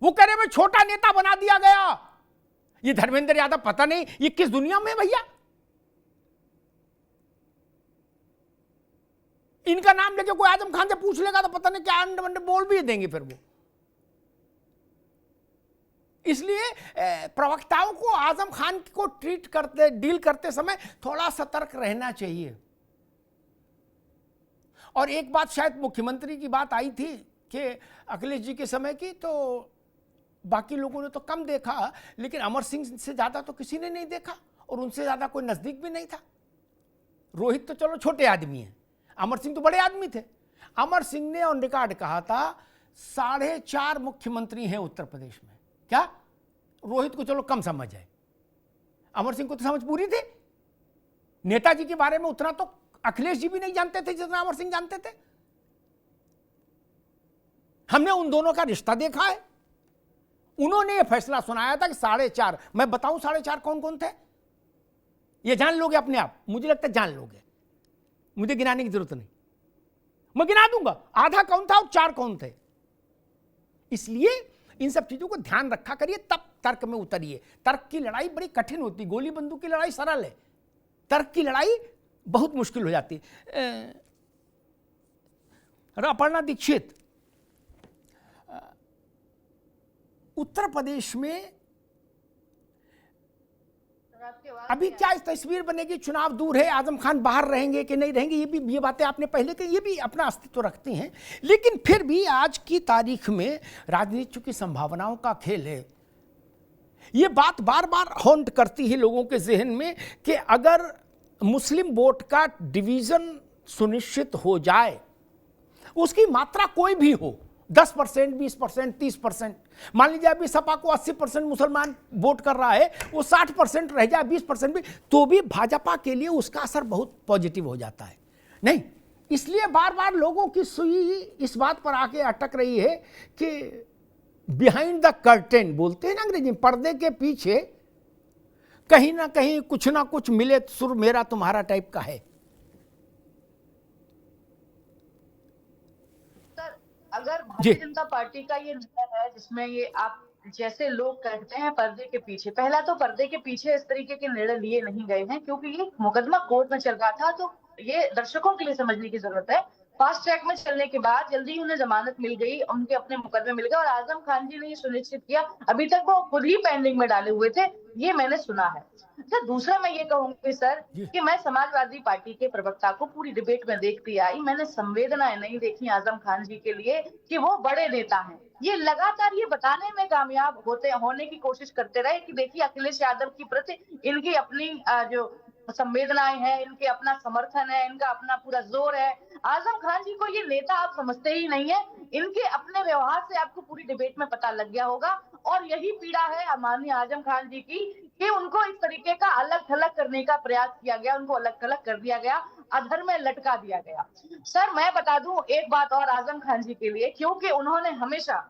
वो कह रहे मैं छोटा नेता बना दिया गया। ये धर्मेंद्र यादव पता नहीं ये किस दुनिया में भैया। इनका नाम लेके कोई आजम खान से पूछ लेगा तो पता नहीं क्या अंडे वंडे बोल भी देंगे फिर वो। इसलिए प्रवक्ताओं को आजम खान को डील करते समय थोड़ा सतर्क रहना चाहिए। और एक बात शायद मुख्यमंत्री की बात आई थी कि अखिलेश जी के समय की, तो बाकी लोगों ने तो कम देखा, लेकिन अमर सिंह से ज्यादा तो किसी ने नहीं देखा और उनसे ज्यादा कोई नजदीक भी नहीं था। रोहित तो चलो छोटे आदमी हैं, अमर सिंह तो बड़े आदमी थे। अमर सिंह ने ऑन रिकॉर्ड कहा था 4.5 मुख्यमंत्री हैं उत्तर प्रदेश में। क्या रोहित को चलो कम समझ है, अमर सिंह को तो समझ पूरी थी। नेताजी के बारे में उतना तो अखिलेश जी भी नहीं जानते थे जितना अमर सिंह जानते थे। हमने उन दोनों का रिश्ता देखा है। उन्होंने यह फैसला सुनाया था कि 4.5, मैं बताऊं 4.5 कौन कौन थे, ये जान लोगे अपने आप, मुझे लगता है जान लोगे, मुझे गिनाने की जरूरत नहीं, मैं गिना दूंगा आधा कौन था और 4 कौन थे। इसलिए इन सब चीजों को ध्यान रखा करिए, तब तर्क में उतरिए। तर्क की लड़ाई बड़ी कठिन होती, गोली बंदूक की लड़ाई सरल है, तर्क की लड़ाई बहुत मुश्किल हो जाती। अपर्णा दीक्षित, उत्तर प्रदेश में अभी क्या इस तस्वीर बनेगी, चुनाव दूर है, आजम खान बाहर रहेंगे कि नहीं रहेंगे, ये बातें आपने पहले कही, ये भी अपना अस्तित्व रखती हैं। लेकिन फिर भी आज की तारीख में राजनीति की संभावनाओं का खेल है। ये बात बार बार हॉन्ट करती है लोगों के जहन में कि अगर मुस्लिम वोट का डिवीजन सुनिश्चित हो जाए, उसकी मात्रा कोई भी हो, 10%, 20%, 30%, मान लीजिए अभी सपा को 80% मुसलमान वोट कर रहा है, वो 60% रह जाए, 20% भी, तो भी भाजपा के लिए उसका असर बहुत पॉजिटिव हो जाता है। नहीं, इसलिए बार बार लोगों की सुई इस बात पर आके अटक रही है कि बिहाइंड द कर्टेन बोलते हैं ना अंग्रेजी में, पर्दे के पीछे कहीं ना कहीं कुछ ना कुछ मिले सुर मेरा तुम्हारा टाइप का है। अगर भारतीय जनता पार्टी का ये निर्णय है जिसमें ये आप जैसे लोग कहते हैं पर्दे के पीछे, पहला तो पर्दे के पीछे इस तरीके के निर्णय लिए नहीं गए हैं क्योंकि ये मुकदमा कोर्ट में चल रहा था, तो ये दर्शकों के लिए समझने की जरूरत है। फास्ट ट्रैक में चलने के बाद जल्दी उन्हें जमानत मिल गई, उनके अपने मुकदमे मिल गए और आजम खान जी ने ये सुनिश्चित किया, अभी तक वो खुद ही पेंडिंग में डाले हुए थे, ये मैंने सुना है। सर दूसरा मैं ये कहूंगी सर कि मैं समाजवादी पार्टी के प्रवक्ता को पूरी डिबेट में देखती आई, मैंने संवेदनाएं नहीं देखी आजम खान जी के लिए कि वो बड़े नेता हैं। ये लगातार ये बताने में कामयाब होने की कोशिश करते रहे कि देखिए अखिलेश यादव की प्रति इनकी अपनी जो संवेदनाएं हैं, इनके अपना समर्थन है, इनका अपना पूरा जोर है। आजम खान जी को ये नेता आप समझते ही नहीं है, इनके अपने व्यवहार से आपको पूरी डिबेट में पता लग गया होगा। और यही पीड़ा है माननीय आजम खान जी की कि उनको इस तरीके का अलग थलग करने का प्रयास किया गया, उनको अलग थलग कर दिया गया, अधर में लटका दिया गया। सर मैं बता दूं एक बात और आजम खान जी के लिए, क्योंकि उन्होंने हमेशा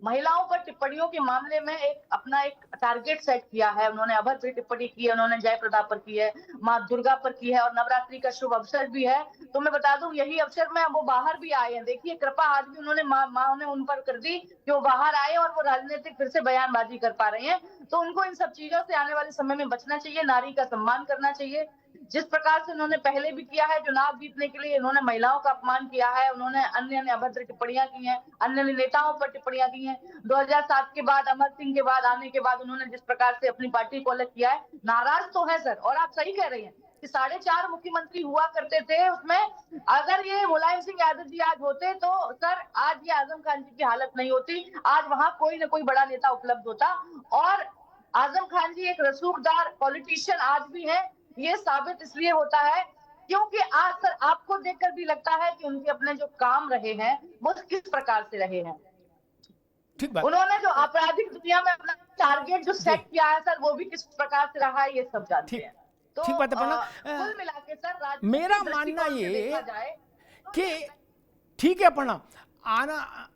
महिलाओं पर टिप्पणियों के मामले में अपना एक टारगेट सेट किया है। उन्होंने अभद्र पर टिप्पणी की है, उन्होंने जयप्रदा पर की है, माँ दुर्गा पर की है और नवरात्रि का शुभ अवसर भी है। तो मैं बता दूं यही अवसर में वो बाहर भी आए हैं। देखिए कृपा आज भी उन्होंने माँ ने उन पर कर दी कि वो बाहर आए और वो राजनीतिक फिर से बयानबाजी कर पा रहे हैं। तो उनको इन सब चीजों से आने वाले समय में बचना चाहिए, नारी का सम्मान करना चाहिए। जिस प्रकार से उन्होंने पहले भी किया है चुनाव जीतने के लिए, इन्होंने महिलाओं का अपमान किया है, उन्होंने अन्य अभद्र टिप्पणियां की हैं, अन्य नेताओं पर टिप्पणियां की हैं। 2007 के बाद अमर सिंह के बाद आने के बाद उन्होंने जिस प्रकार से अपनी पार्टी को अलग किया है, नाराज तो है सर। और आप सही कह रही हैं कि 4.5 मुख्यमंत्री हुआ करते थे, उसमें अगर ये मुलायम सिंह यादव जी आज होते तो सर आज ये आजम खान जी की हालत नहीं होती, आज वहां कोई ना कोई बड़ा नेता उपलब्ध होता। और आजम खान जी एक रसूखदार पॉलिटिशियन आज भी है, ये साबित इसलिए होता है क्योंकि आज सर आपको देखकर भी लगता है कि उनके अपने जो काम रहे हैं वो किस प्रकार से रहे हैं। ठीक बात। उन्होंने जो आपराधिक दुनिया में अपना टारगेट जो सेट किया है सर, वो भी किस प्रकार से रहा है, ये सब जानते हैं। तो ठीक बात है पन्ना। कुल मिला के सर मेरा मानना ये कि ठीक है पन्ना,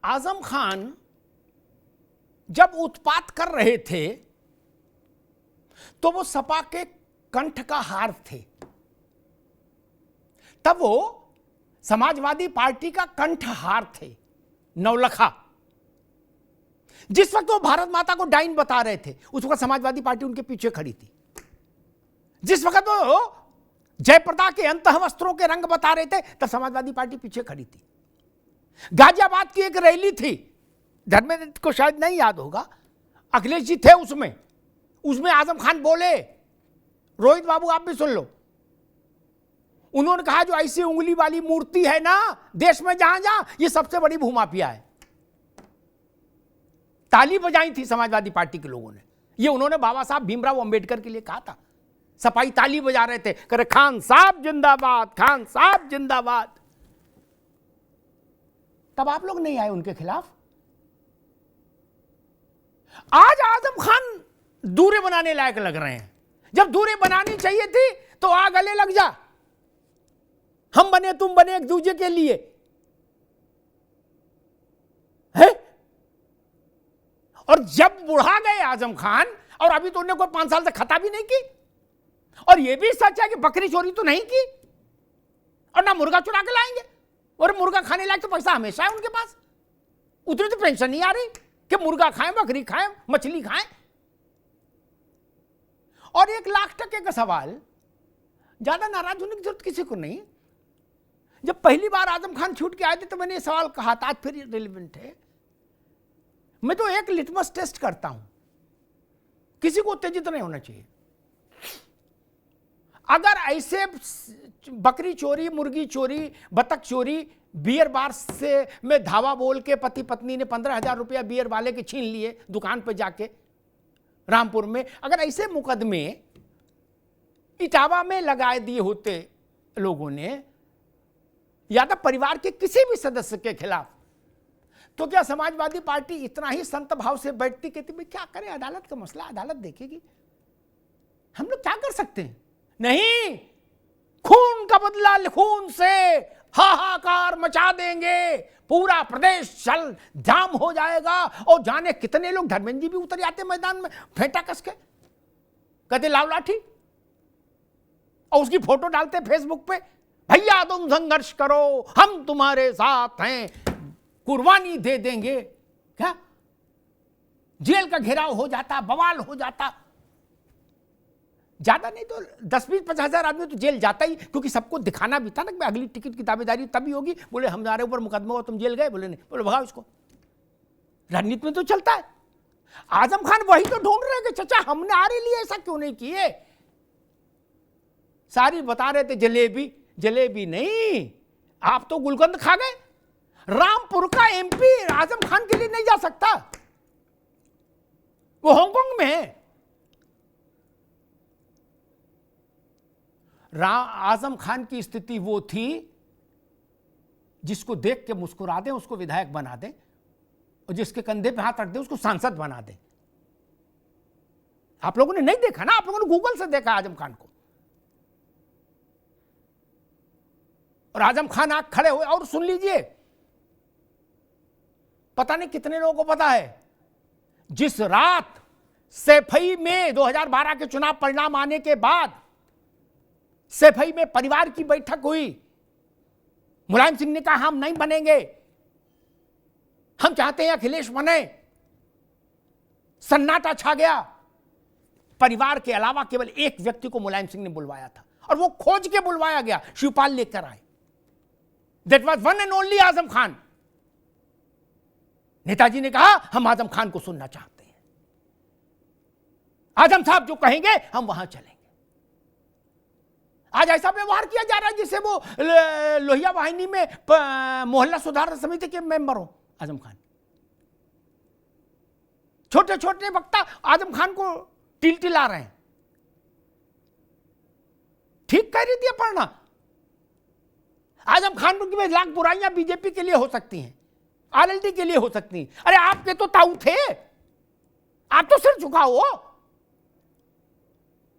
आजम खान जब उत्पात कर रहे थे तो वो सपा के कंठ का हार थे, तब वो समाजवादी पार्टी का कंठ हार थे, नौलखा। जिस वक्त वो भारत माता को डाइन बता रहे थे उस वक्त समाजवादी पार्टी उनके पीछे खड़ी थी। जिस वक्त वो जयप्रदा के अंतः वस्त्रों के रंग बता रहे थे तब समाजवादी पार्टी पीछे खड़ी थी। गाजियाबाद की एक रैली थी, धर्मेंद्र को शायद नहीं याद होगा, अखिलेश जी थे उसमें आजम खान बोले, रोहित बाबू आप भी सुन लो, उन्होंने कहा जो ऐसी उंगली वाली मूर्ति है ना देश में जहां जहां, ये सबसे बड़ी भूमाफिया है। ताली बजाई थी समाजवादी पार्टी के लोगों ने, ये उन्होंने बाबा साहब भीमराव अंबेडकर के लिए कहा था। सपाई ताली बजा रहे थे, करे खान साहब जिंदाबाद, खान साहब जिंदाबाद। तब आप लोग नहीं आए उनके खिलाफ। आज आजम खान दूरी बनाने लायक लग रहे हैं। जब दूरी बनानी चाहिए थी तो आ गले लग जा, हम बने तुम बने एक दूसरे के लिए है। और जब बुढ़ा गए आजम खान, और अभी तो उन्हें कोई 5 साल से खता भी नहीं की, और यह भी सच है कि बकरी चोरी तो नहीं की और ना मुर्गा चुरा के लाएंगे, और मुर्गा खाने लायक तो पैसा हमेशा है उनके पास, उतनी तो पेंशन नहीं आ रही कि मुर्गा खाएं, बकरी खाएं, मछली खाएं। और 1 लाख टके का सवाल, ज्यादा नाराज होने की जरूरत किसी को नहीं। जब पहली बार आजम खान छूट के आए थे तो मैंने ये सवाल कहा था, आज फिर रिलेवेंट है। मैं तो एक लिटमस टेस्ट करता हूं, किसी को उत्तेजित नहीं होना चाहिए। अगर ऐसे बकरी चोरी, मुर्गी चोरी, बतख चोरी, बियर बार से में धावा बोल के पति पत्नी ने 15,000 रुपया बियर वाले के छीन लिए दुकान पर जाके रामपुर में, अगर ऐसे मुकदमे इटावा में लगाए दिए होते लोगों ने या तो परिवार के किसी भी सदस्य के खिलाफ, तो क्या समाजवादी पार्टी इतना ही संत भाव से बैठती, कहती भाई क्या करें, अदालत का मसला अदालत देखेगी, हम लोग क्या कर सकते हैं। नहीं, खून का बदला खून से हाहाकार मचा देंगे, पूरा प्रदेश चल जाम हो जाएगा। और जाने कितने लोग, धर्मेंद्र जी भी उतर जाते मैदान में फेंटा कस के, कहते लाओ लाठी, और उसकी फोटो डालते फेसबुक पे, भैया तुम संघर्ष करो, हम तुम्हारे साथ हैं, कुर्बानी दे देंगे। क्या जेल का घेराव हो जाता, बवाल हो जाता। ज्यादा नहीं तो 10-20-50 हजार आदमी तो जेल जाता ही, क्योंकि सबको दिखाना भी था ना कि अगली टिकट की दावेदारी तभी होगी। बोले हमारे ऊपर मुकदमा हो, तुम जेल गए, बोले नहीं, बोले भगाओ इसको। राजनीति में तो चलता है। आजम खान वही तो ढूंढ रहे कि चचा हमने आरे लिए ऐसा क्यों नहीं किए। सारी बता रहे थे जलेबी, जलेबी नहीं, आप तो गुलकंद खा गए। रामपुर का एमपी आजम खान के लिए नहीं जा सकता, वो हांगकांग में है। आजम खान की स्थिति वो थी जिसको देख के मुस्कुरा दें उसको विधायक बना दें, और जिसके कंधे पे हाथ रख दे उसको सांसद बना दें। आप लोगों ने नहीं देखा ना, आप लोगों ने गूगल से देखा आजम खान को। और आजम खान आंख खड़े हुए, और सुन लीजिए, पता नहीं कितने लोगों को पता है, जिस रात सैफई में 2012 के चुनाव परिणाम आने के बाद सैफई में परिवार की बैठक हुई, मुलायम सिंह ने कहा हम नहीं बनेंगे, हम चाहते हैं अखिलेश बने। सन्नाटा छा गया। परिवार के अलावा केवल एक व्यक्ति को मुलायम सिंह ने बुलवाया था, और वो खोज के बुलवाया गया, शिवपाल लेकर आए। That was one and only Azam Khan. Netaji ने कहा हम आजम खान को सुनना चाहते हैं, आजम साहब जो कहेंगे हम वहां चलेंगे। आज ऐसा व्यवहार किया जा रहा है जिससे वो लोहिया वाहिनी में मोहल्ला सुधार समिति के मेंबर हो आजम खान। छोटे छोटे वक्ता आजम खान को टिलटिला रहे हैं। ठीक कह रही थी अपर्णा, आजम खान की लाख बुराइयां बीजेपी के लिए हो सकती हैं, आरएलडी के लिए हो सकती हैं। अरे आपके तो ताऊ थे, आप तो सिर झुकाओ,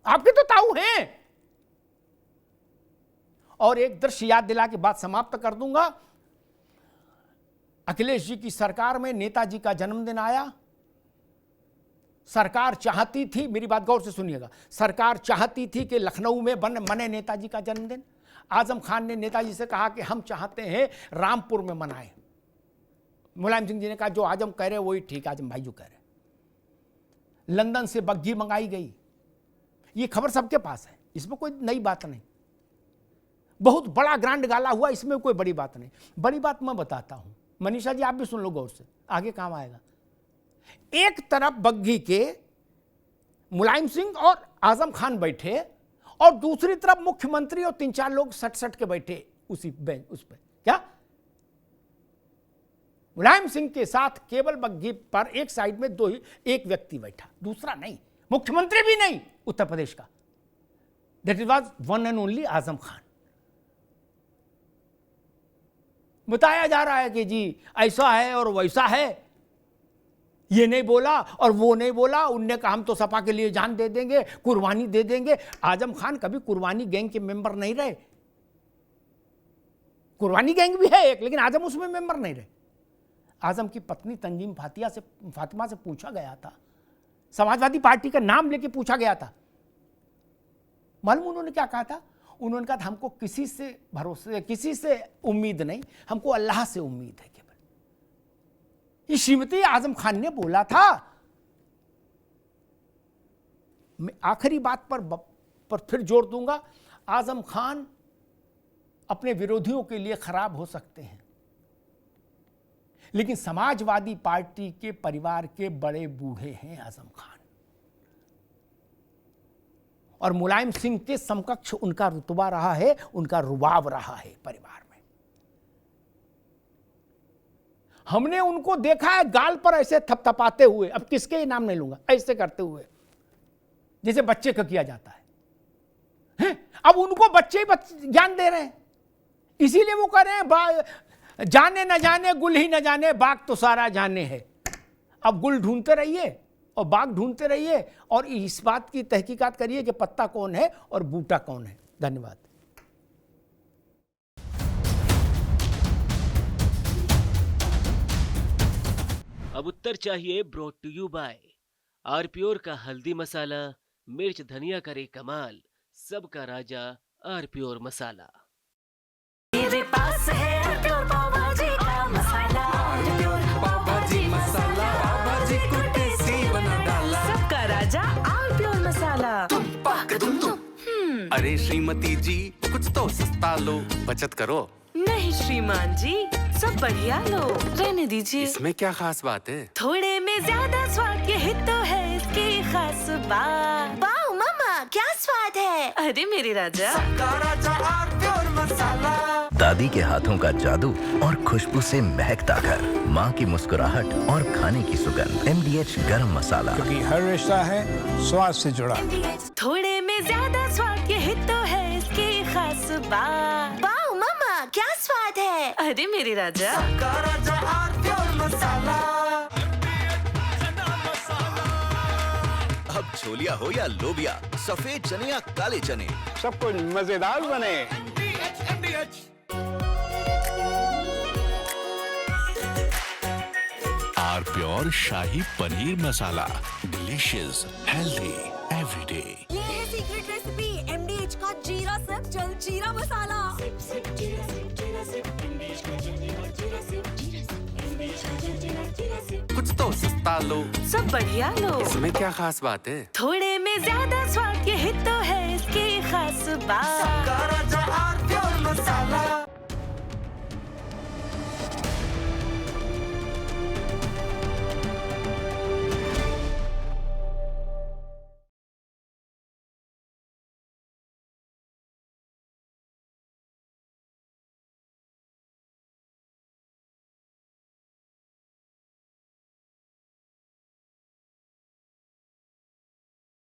आपके तो ताऊ हैं। और एक दृश्य याद दिला के बात समाप्त कर दूंगा। अखिलेश जी की सरकार में नेताजी का जन्मदिन आया। सरकार चाहती थी, मेरी बात गौर से सुनिएगा, सरकार चाहती थी कि लखनऊ में मने नेताजी का जन्मदिन। आजम खान ने नेताजी से कहा कि हम चाहते हैं रामपुर में मनाएं। मुलायम सिंह जी ने कहा जो आजम कह रहे वही ठीक, आजम भाई जो कह रहे। लंदन से बग्घी मंगाई गई, ये खबर सबके पास है, इसमें कोई नई बात नहीं। बहुत बड़ा ग्रांड गाला हुआ, इसमें कोई बड़ी बात नहीं। बड़ी बात मैं बताता हूं, मनीषा जी आप भी सुन लो गौर से, आगे काम आएगा। एक तरफ बग्घी के मुलायम सिंह और आजम खान बैठे और दूसरी तरफ मुख्यमंत्री और 3-4 लोग सट के बैठे उसी बेंच उस पर। क्या मुलायम सिंह के साथ केवल बग्घी पर एक साइड में एक व्यक्ति बैठा, दूसरा नहीं, मुख्यमंत्री भी नहीं उत्तर प्रदेश का। That was one and only Azam Khan. बताया जा रहा है कि जी ऐसा है और वैसा है, ये नहीं बोला और वो नहीं बोला, उनने कहा हम तो सपा के लिए जान दे देंगे, कुर्बानी दे देंगे। आजम खान कभी कुर्बानी गैंग के मेंबर नहीं रहे। कुर्बानी गैंग भी है एक, लेकिन आजम उसमें मेंबर नहीं रहे। आजम की पत्नी तंजीम फातिमा से पूछा गया था, समाजवादी पार्टी का नाम लेके पूछा गया था, मालूम उन्होंने क्या कहा था? उन्होंने कहा था हमको किसी से भरोसे, किसी से उम्मीद नहीं, हमको अल्लाह से उम्मीद है केवल। ये श्रीमती आजम खान ने बोला था। मैं आखिरी बात पर फिर जोर दूंगा, आजम खान अपने विरोधियों के लिए खराब हो सकते हैं, लेकिन समाजवादी पार्टी के परिवार के बड़े बूढ़े हैं आजम खान, और मुलायम सिंह के समकक्ष उनका रुतबा रहा है, उनका रुबाब रहा है परिवार में। हमने उनको देखा है गाल पर ऐसे थपथपाते हुए, अब किसके नाम नहीं लूंगा, ऐसे करते हुए जैसे बच्चे का किया जाता है। अब उनको बच्चे ही ज्ञान दे रहे हैं, इसीलिए वो कह रहे हैं जाने न जाने गुल ही न जाने, बाग तो सारा जाने है। अब गुल ढूंढते रहिए और बाग ढूंढते रहिए और इस बात की तहकीकात करिए कि पत्ता कौन है और बूटा कौन है। धन्यवाद। अब उत्तर चाहिए ब्रॉट टू यू बाय आरप्योर का हल्दी मसाला, मिर्च धनिया करे कमाल, सबका राजा आरप्योर मसाला। मेरे पास है आरप्योर पाव भाजी का मसाला, आरप्योर पाव भाजी मसाला, पाव भाजी को टेस्टी बना डाला, सबका राजा आरप्योर मसाला। अरे श्रीमती जी कुछ तो सस्ता लो, बचत करो। नहीं श्रीमान जी, सब बढ़िया लो, रहने दीजिए। इसमें क्या खास बात है? थोड़े में ज्यादा स्वाद, यही तो है इसकी खास बात। वाओ मामा क्या स्वाद है, अरे मेरे राजा, सबका राजा आरप्योर मसाला। दादी के हाथों का जादू और खुशबू से महकता घर, माँ की मुस्कुराहट और खाने की सुगंध। MDH गरम मसाला, क्योंकि हर रिश्ता है स्वाद से जुड़ा। थोड़े में ज्यादा स्वाद, यही तो है इसकी खास बात। वाओ मामा क्या स्वाद है, अरे मेरे राजा, सबका राजा आरप्योर मसाला। अब छोलिया हो या लोबिया, सफेद चने या काले चने, सब कुछ मजेदार बने। आरप्योर शाही paneer masala, delicious, healthy everyday. ये है सीक्रेट रेसिपी MDH का जीरा सिप जल जीरा मसाला। कुछ तो सस्ता लो, सब बढ़िया लो, इसमें क्या खास बात है? थोड़े में ज्यादा स्वाद, यही तो है इसकी खास बात। सबका राजा आरप्योर मसाला।